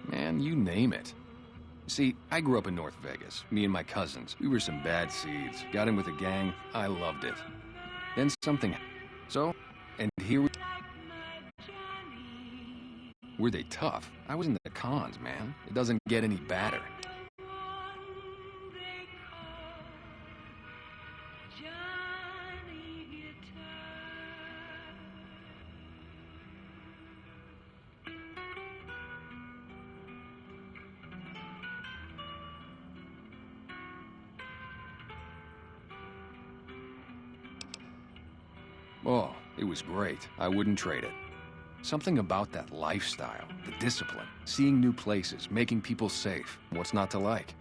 Man, you name it. See, I grew up in North Vegas, me and my cousins. We were some bad seeds. Got in with a gang, I loved it. Then something... So, and here we... Were they tough? I was in the cons, man. It doesn't get any badder. Oh, it was great. I wouldn't trade it. Something about that lifestyle, the discipline, seeing new places, making people safe. What's not to like?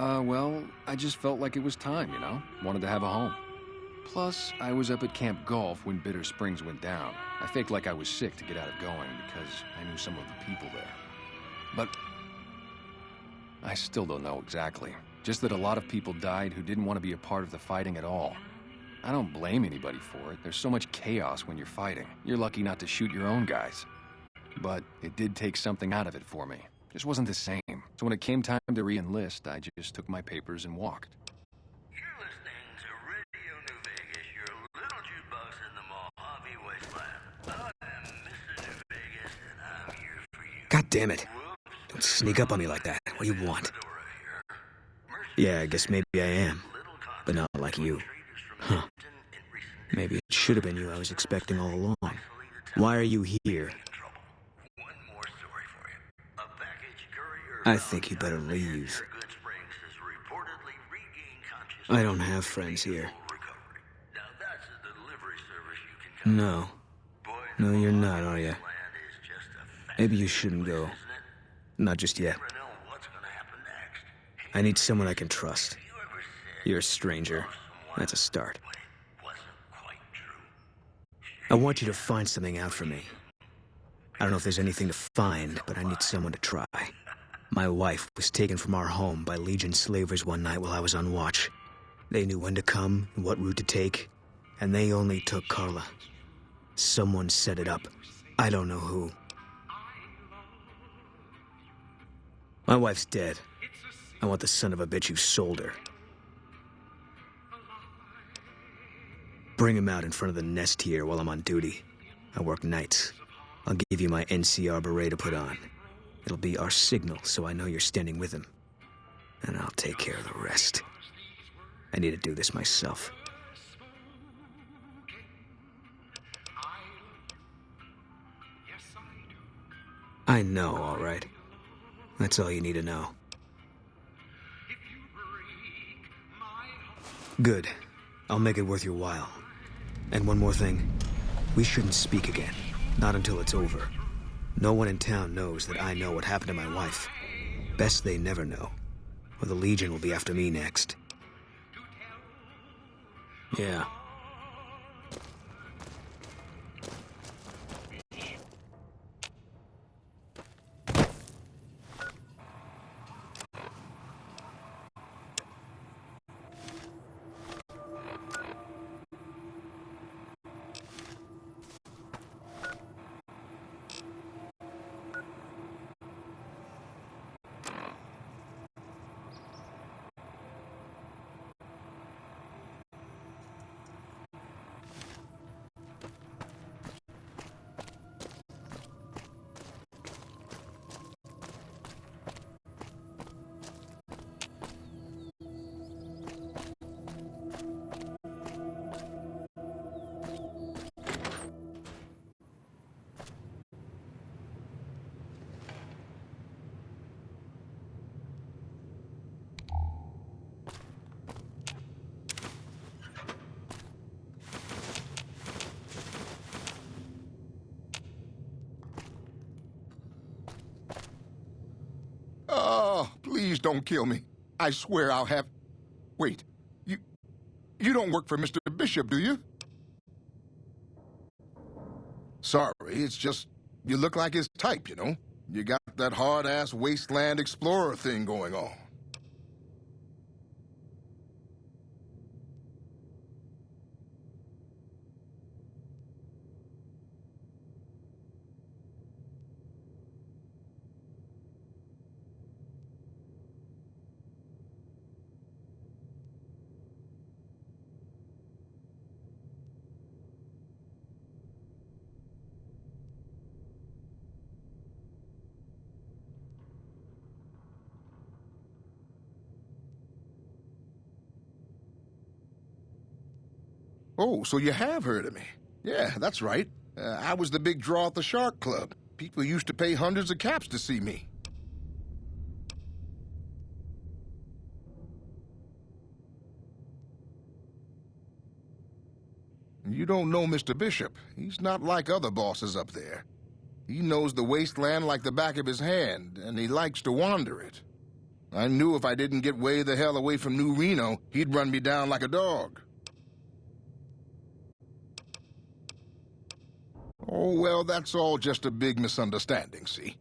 Well, I just felt like it was time, you know? Wanted to have a home. Plus, I was up at Camp Golf when Bitter Springs went down. I faked like I was sick to get out of going because I knew some of the people there. But I still don't know exactly. Just that a lot of people died who didn't want to be a part of the fighting at all. I don't blame anybody for it. There's so much chaos when you're fighting. You're lucky not to shoot your own guys. But it did take something out of it for me. Just wasn't the same. So when it came time to re-enlist, I just took my papers and walked. You're listening to Radio New Vegas, your little jukebox in the Mojave Wasteland. I am Mr. New Vegas, and I'm here for you. God damn it. Don't sneak up on me like that. What do you want? Yeah, I guess maybe I am. But not like you. Huh. Maybe it should have been you I was expecting all along. Why are you here? I think you better leave. I don't have friends here. No. No, you're not, are you? Maybe you shouldn't go. Not just yet. I need someone I can trust. You're a stranger. That's a start. I want you to find something out for me. I don't know if there's anything to find, but I need someone to try. My wife was taken from our home by Legion slavers one night while I was on watch. They knew when to come and what route to take, and they only took Carla. Someone set it up. I don't know who. My wife's dead. I want the son of a bitch who sold her. Bring him out in front of the nest here while I'm on duty. I work nights. I'll give you my NCR beret to put on. It'll be our signal, so I know you're standing with him. And I'll take care of the rest. I need to do this myself. I know, all right. That's all you need to know. Good. I'll make it worth your while. And one more thing. We shouldn't speak again. Not until it's over. No one in town knows that I know what happened to my wife. Best they never know. Or the Legion will be after me next. Yeah. Oh, please don't kill me. I swear I'll have... Wait, you don't work for Mr. Bishop, do you? Sorry, it's just you look like his type, you know? You got that hard-ass wasteland explorer thing going on. Oh, so you have heard of me. Yeah, that's right. I was the big draw at the Shark Club. People used to pay hundreds of caps to see me. You don't know Mr. Bishop. He's not like other bosses up there. He knows the wasteland like the back of his hand, and he likes to wander it. I knew if I didn't get way the hell away from New Reno, he'd run me down like a dog. Oh, well, that's all just a big misunderstanding, see?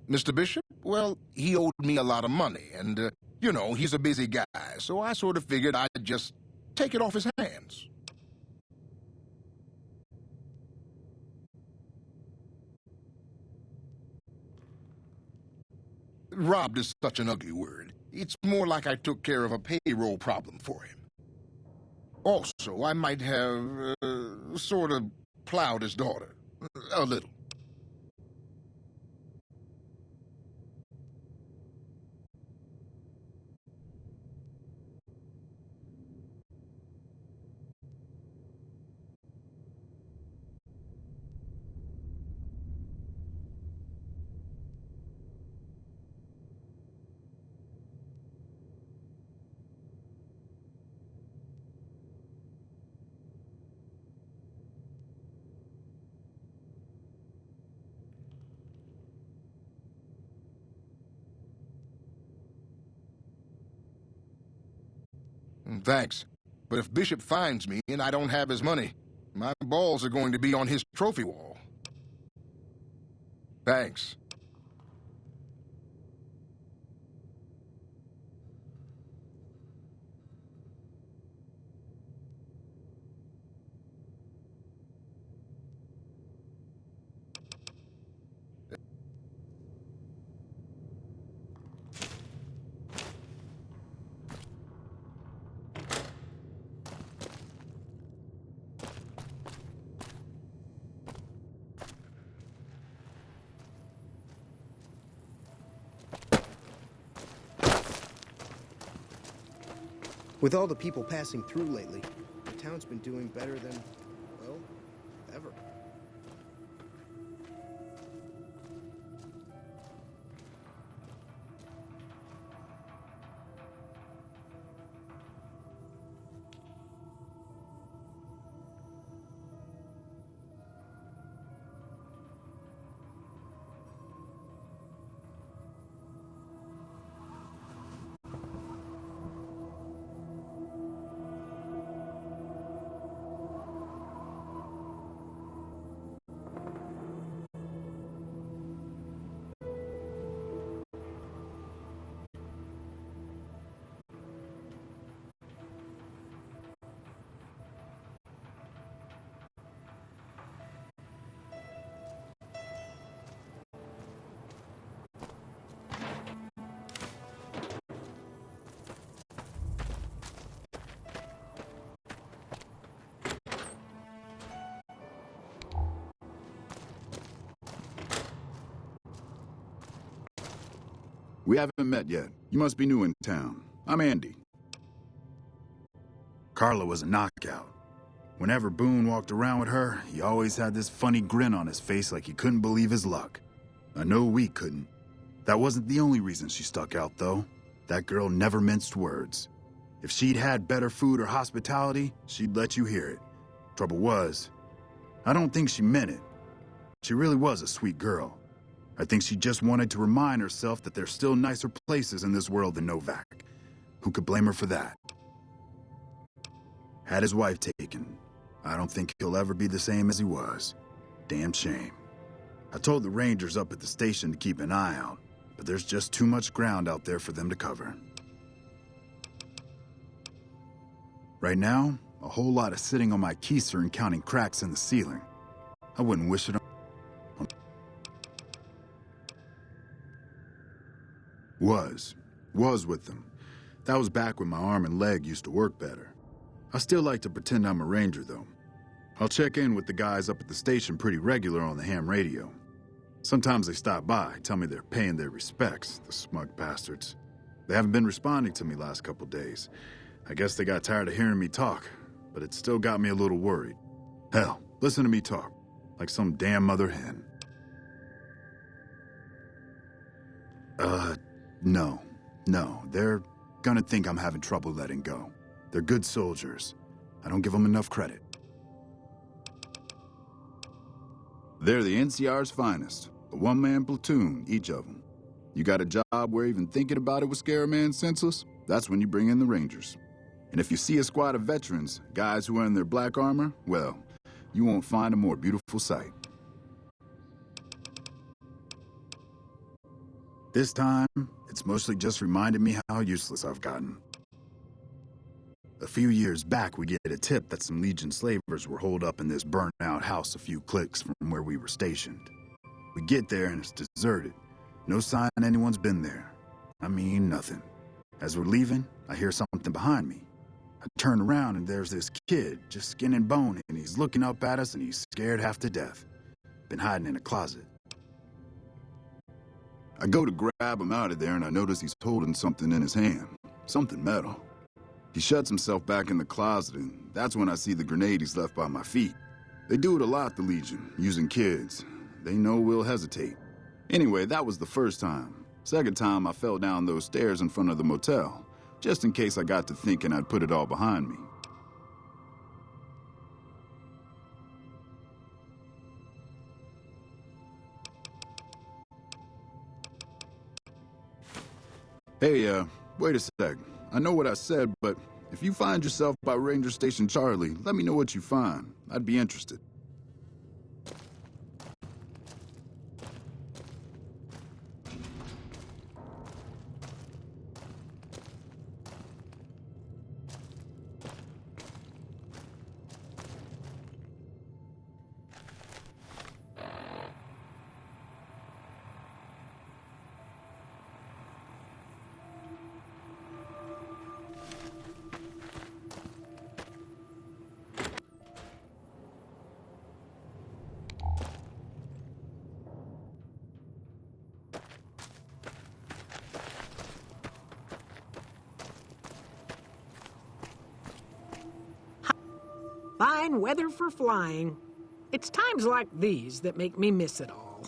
Mr. Bishop, well, he owed me a lot of money, and, you know, he's a busy guy, so I sort of figured I'd just take it off his hands. Robbed is such an ugly word. It's more like I took care of a payroll problem for him. Also, I might have, sort of plowed his daughter. A little. Thanks. But if Bishop finds me and I don't have his money, my balls are going to be on his trophy wall. Thanks. With all the people passing through lately, the town's been doing better than, well, ever. We haven't met yet. You must be new in town. I'm Andy. Carla was a knockout. Whenever Boone walked around with her, he always had this funny grin on his face like he couldn't believe his luck. I know we couldn't. That wasn't the only reason she stuck out, though. That girl never minced words. If she'd had better food or hospitality, she'd let you hear it. Trouble was, I don't think she meant it. She really was a sweet girl. I think she just wanted to remind herself that there's still nicer places in this world than Novak. Who could blame her for that? Had his wife taken. I don't think he'll ever be the same as he was. Damn shame. I told the Rangers up at the station to keep an eye out, but there's just too much ground out there for them to cover. Right now, a whole lot of sitting on my keister and counting cracks in the ceiling. I wouldn't wish it on... Was with them. That was back when my arm and leg used to work better. I still like to pretend I'm a ranger, though. I'll check in with the guys up at the station pretty regular on the ham radio. Sometimes they stop by, tell me they're paying their respects, the smug bastards. They haven't been responding to me last couple days. I guess they got tired of hearing me talk, but it still got me a little worried. Hell, listen to me talk, like some damn mother hen. No, they're gonna think I'm having trouble letting go. They're good soldiers. I don't give them enough credit. They're the NCR's finest, a one-man platoon, each of them. You got a job where even thinking about it would scare a man senseless? That's when you bring in the Rangers. And if you see a squad of veterans, guys who are in their black armor, well, you won't find a more beautiful sight. This time, it's mostly just reminded me how useless I've gotten. A few years back, we get a tip that some Legion slavers were holed up in this burnt-out house a few clicks from where we were stationed. We get there and it's deserted. No sign anyone's been there. I mean, nothing. As we're leaving, I hear something behind me. I turn around and there's this kid, just skin and bone, and he's looking up at us and he's scared half to death. Been hiding in a closet. I go to grab him out of there and I notice he's holding something in his hand. Something metal. He shuts himself back in the closet and that's when I see the grenade he's left by my feet. They do it a lot, the Legion, using kids. They know we'll hesitate. Anyway, that was the first time. Second time, I fell down those stairs in front of the motel, just in case I got to thinking I'd put it all behind me. Hey, wait a sec. I know what I said, but if you find yourself by Ranger Station Charlie, let me know what you find. I'd be interested. Fine weather for flying. It's times like these that make me miss it all.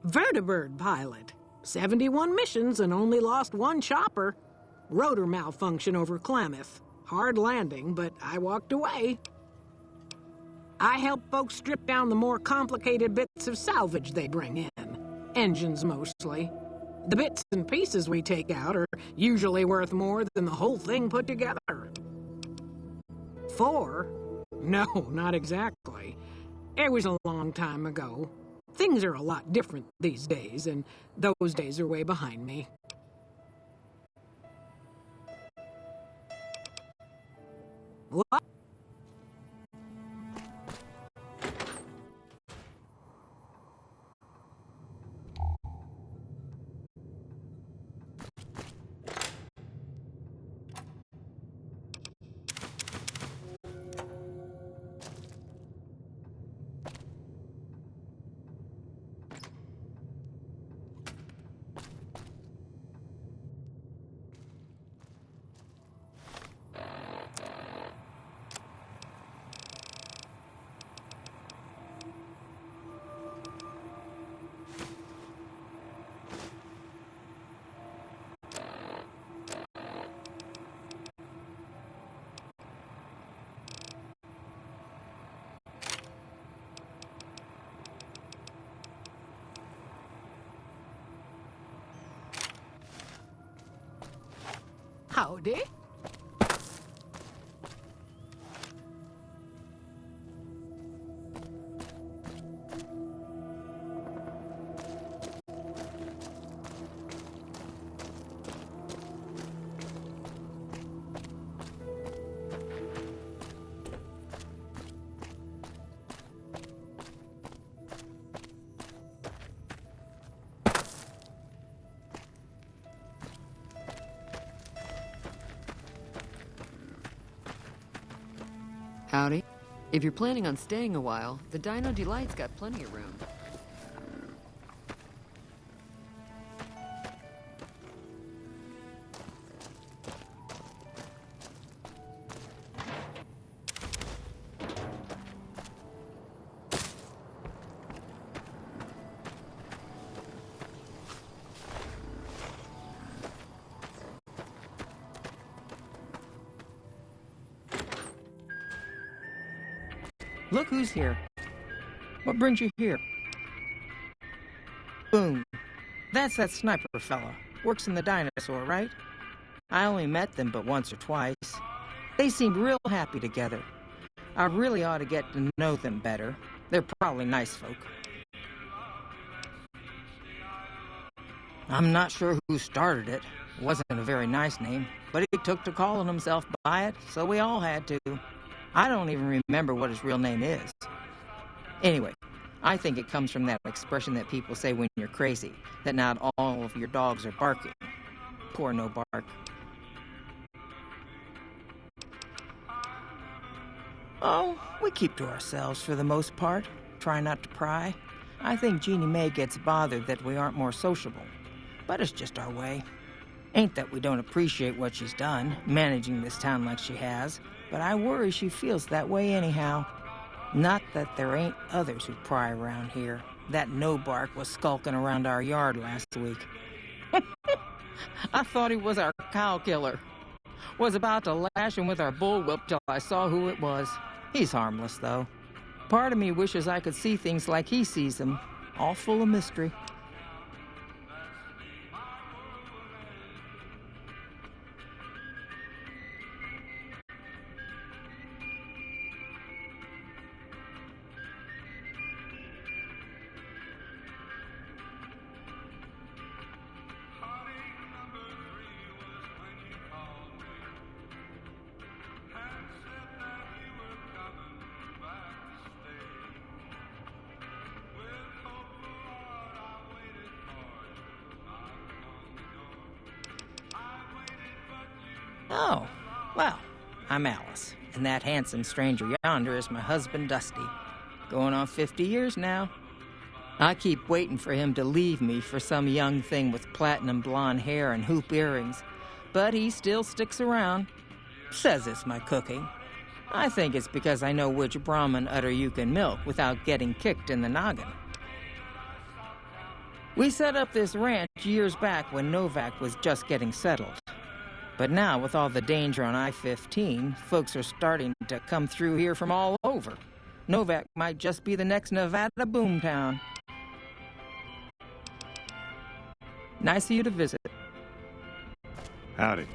Vertibird pilot. 71 missions and only lost one chopper. Rotor malfunction over Klamath. Hard landing, but I walked away. I help folks strip down the more complicated bits of salvage they bring in. Engines, mostly. The bits and pieces we take out are usually worth more than the whole thing put together. 4? No, not exactly. It was a long time ago. Things are a lot different these days, and those days are way behind me. What? Howdy. Howdy. If you're planning on staying a while, the Dino Delight's got plenty of room. Look who's here. What brings you here? Boone. That's that sniper fella. Works in the Dinosaur, right? I only met them but once or twice. They seemed real happy together. I really ought to get to know them better. They're probably nice folk. I'm not sure who started it. It wasn't a very nice name, but he took to calling himself by it, so we all had to. I don't even remember what his real name is. Anyway, I think it comes from that expression that people say when you're crazy, that not all of your dogs are barking. Poor No Bark. Oh, we keep to ourselves for the most part. Try not to pry. I think Jeannie Mae gets bothered that we aren't more sociable. But it's just our way. Ain't that we don't appreciate what she's done, managing this town like she has, but I worry she feels that way anyhow. Not that there ain't others who pry around here. That No Bark was skulking around our yard last week. I thought he was our cow killer. Was about to lash him with our bullwhip till I saw who it was. He's harmless, though. Part of me wishes I could see things like he sees them, all full of mystery. Oh, well, I'm Alice, and that handsome stranger yonder is my husband, Dusty. Going on 50 years now. I keep waiting for him to leave me for some young thing with platinum blonde hair and hoop earrings, but he still sticks around. Says it's my cooking. I think it's because I know which Brahmin udder you can milk without getting kicked in the noggin. We set up this ranch years back when Novak was just getting settled. But now, with all the danger on I-15, folks are starting to come through here from all over. Novak might just be the next Nevada boomtown. Nice of you to visit. Howdy.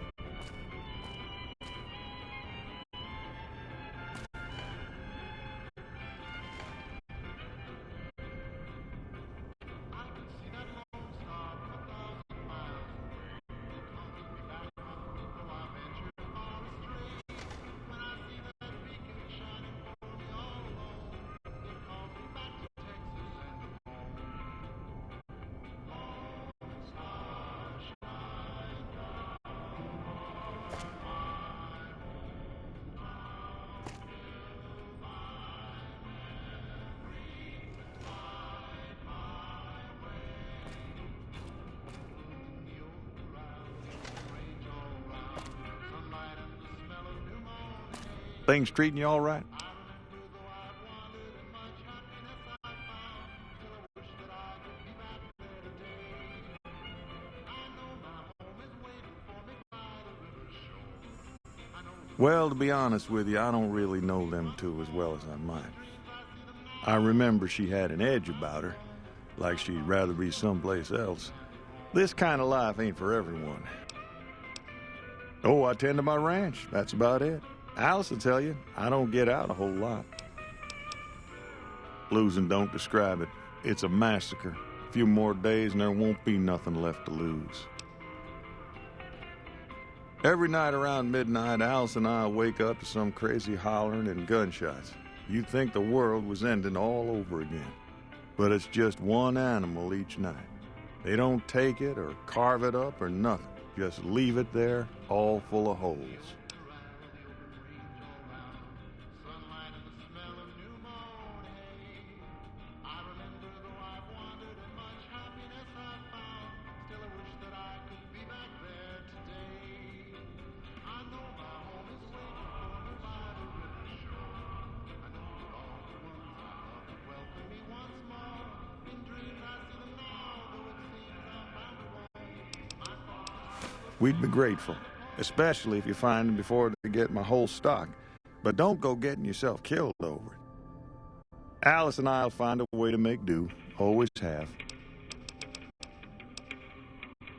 Things treating you all right? Well, to be honest with you, I don't really know them two as well as I might. I remember she had an edge about her, like she'd rather be someplace else. This kind of life ain't for everyone. Oh, I tend to my ranch, that's about it. Alice will tell you, I don't get out a whole lot. Losing don't describe it. It's a massacre. A few more days and there won't be nothing left to lose. Every night around midnight, Alice and I wake up to some crazy hollering and gunshots. You'd think the world was ending all over again. But it's just one animal each night. They don't take it or carve it up or nothing. Just leave it there, all full of holes. We'd be grateful, especially if you find them before they get my whole stock. But don't go getting yourself killed over it. Alice and I'll find a way to make do. Always have.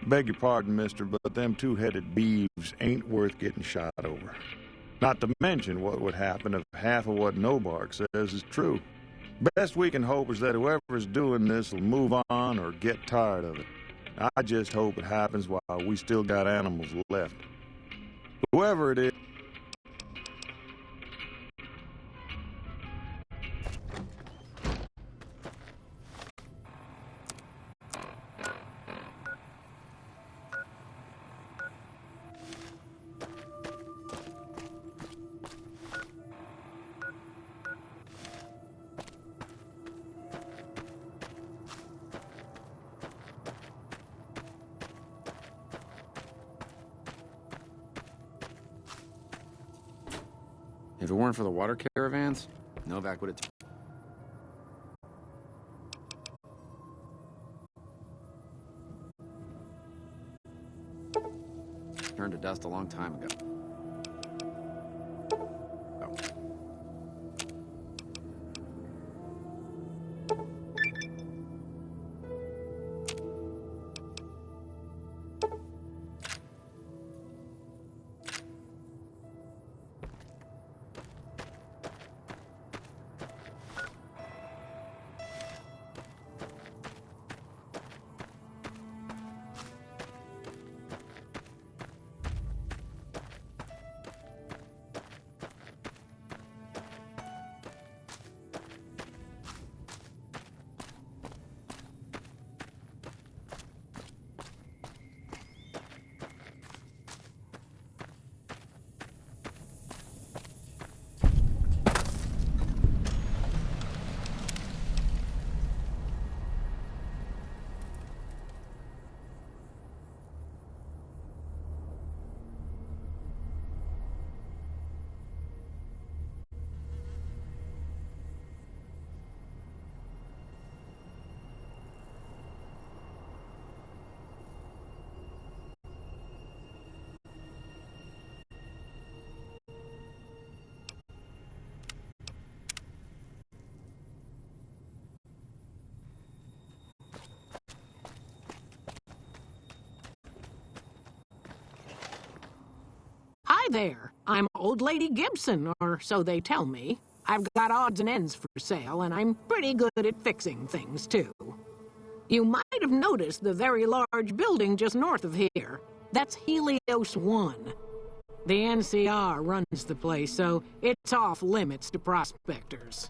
Beg your pardon, mister, but them two-headed beeves ain't worth getting shot over. Not to mention what would happen if half of what Nobark says is true. Best we can hope is that whoever's doing this will move on or get tired of it. I just hope it happens while we still got animals left. Whoever it is... If it weren't for the water caravans, Novak would have... turned to dust a long time ago. Hi there. I'm Old Lady Gibson, or so they tell me. I've got odds and ends for sale, and I'm pretty good at fixing things, too. You might have noticed the very large building just north of here. That's Helios 1. The NCR runs the place, so it's off limits to prospectors.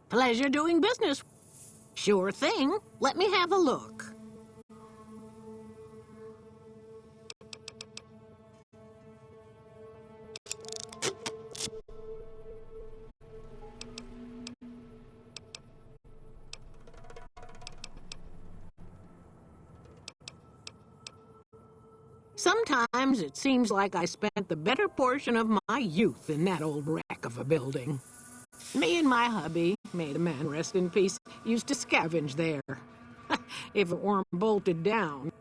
Pleasure doing business. Sure thing. Let me have a look. Sometimes it seems like I spent the better portion of my youth in that old wreck of a building. Me and my hubby, may the man rest in peace, used to scavenge there. If it weren't bolted down.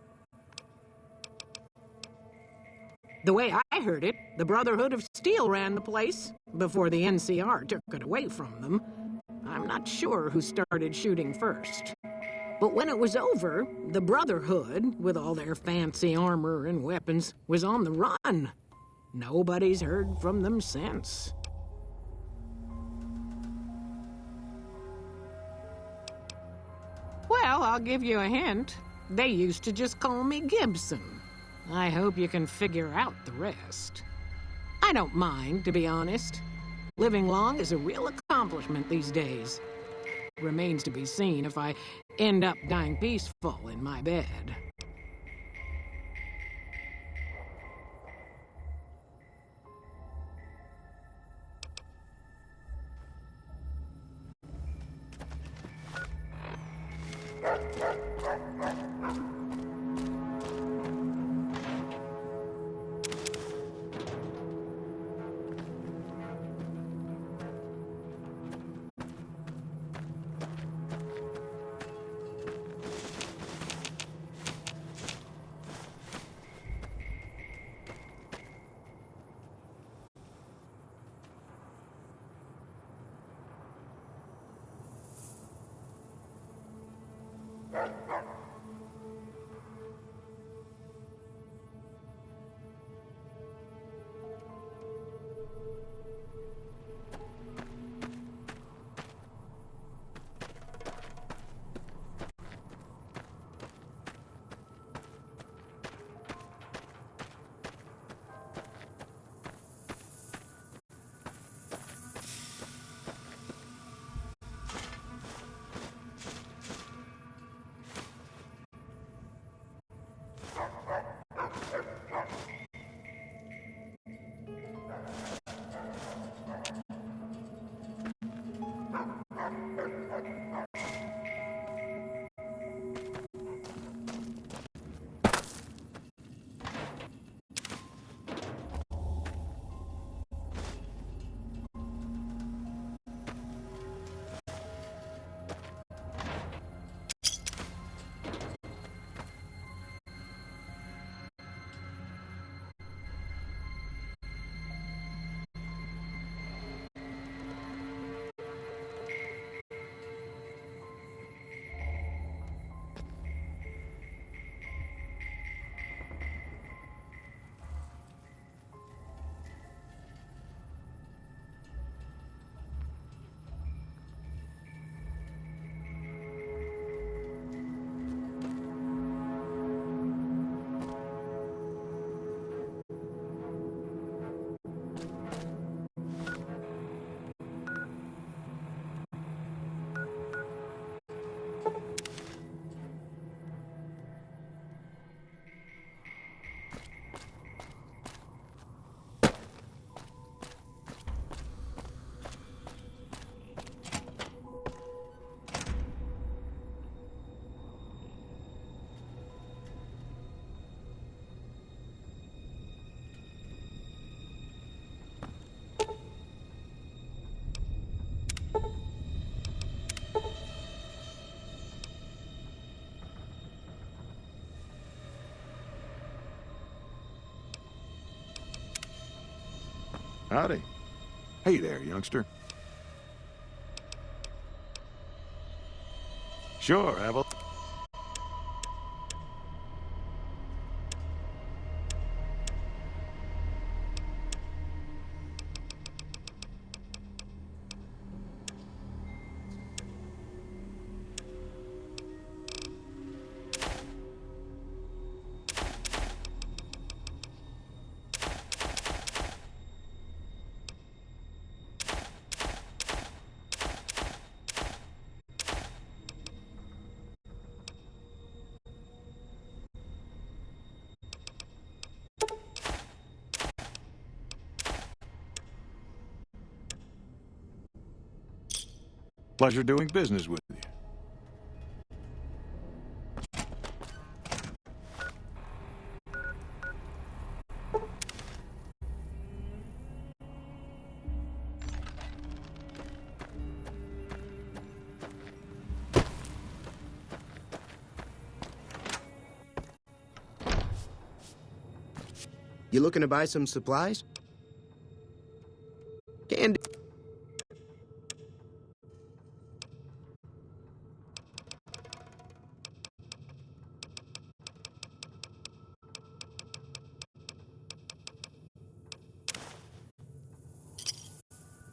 The way I heard it, the Brotherhood of Steel ran the place before the NCR took it away from them. I'm not sure who started shooting first. But when it was over, the Brotherhood, with all their fancy armor and weapons, was on the run. Nobody's heard from them since. Well, I'll give you a hint. They used to just call me Gibson. I hope you can figure out the rest. I don't mind, to be honest. Living long is a real accomplishment these days. Remains to be seen if I end up dying peaceful in my bed. Howdy. Hey there, youngster. Sure, Abel. Pleasure doing business with you. You looking to buy some supplies? Can do.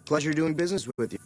Pleasure doing business with you.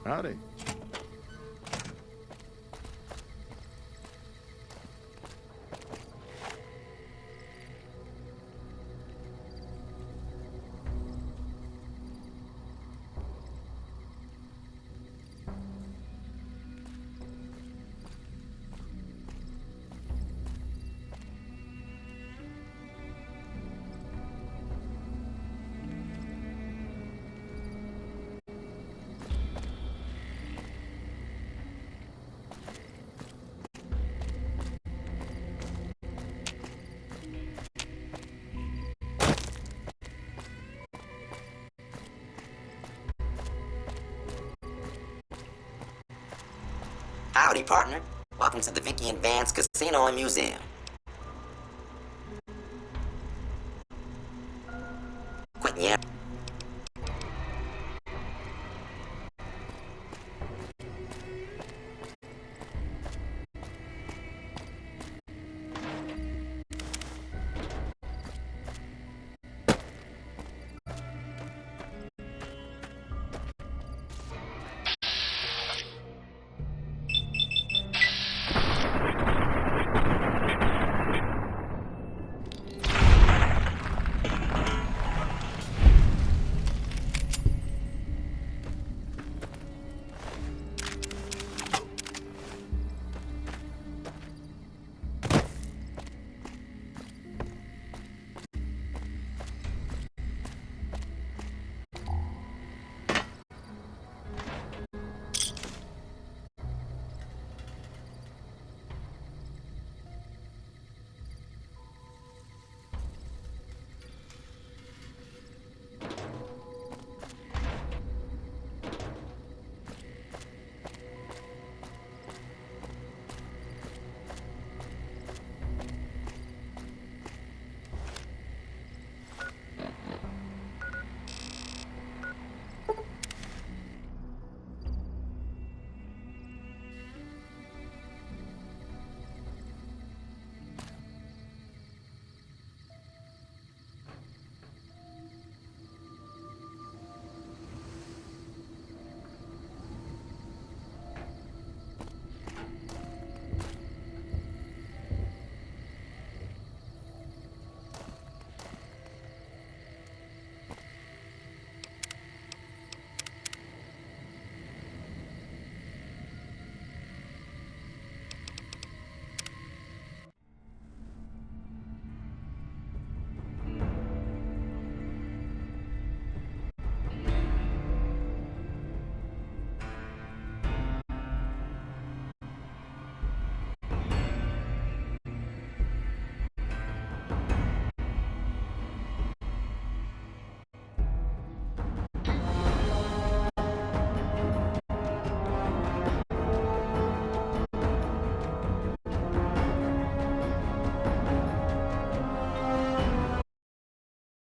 Howdy. Howdy, partner. Welcome to the Vicky and Vance Casino and Museum. Quitting, yeah.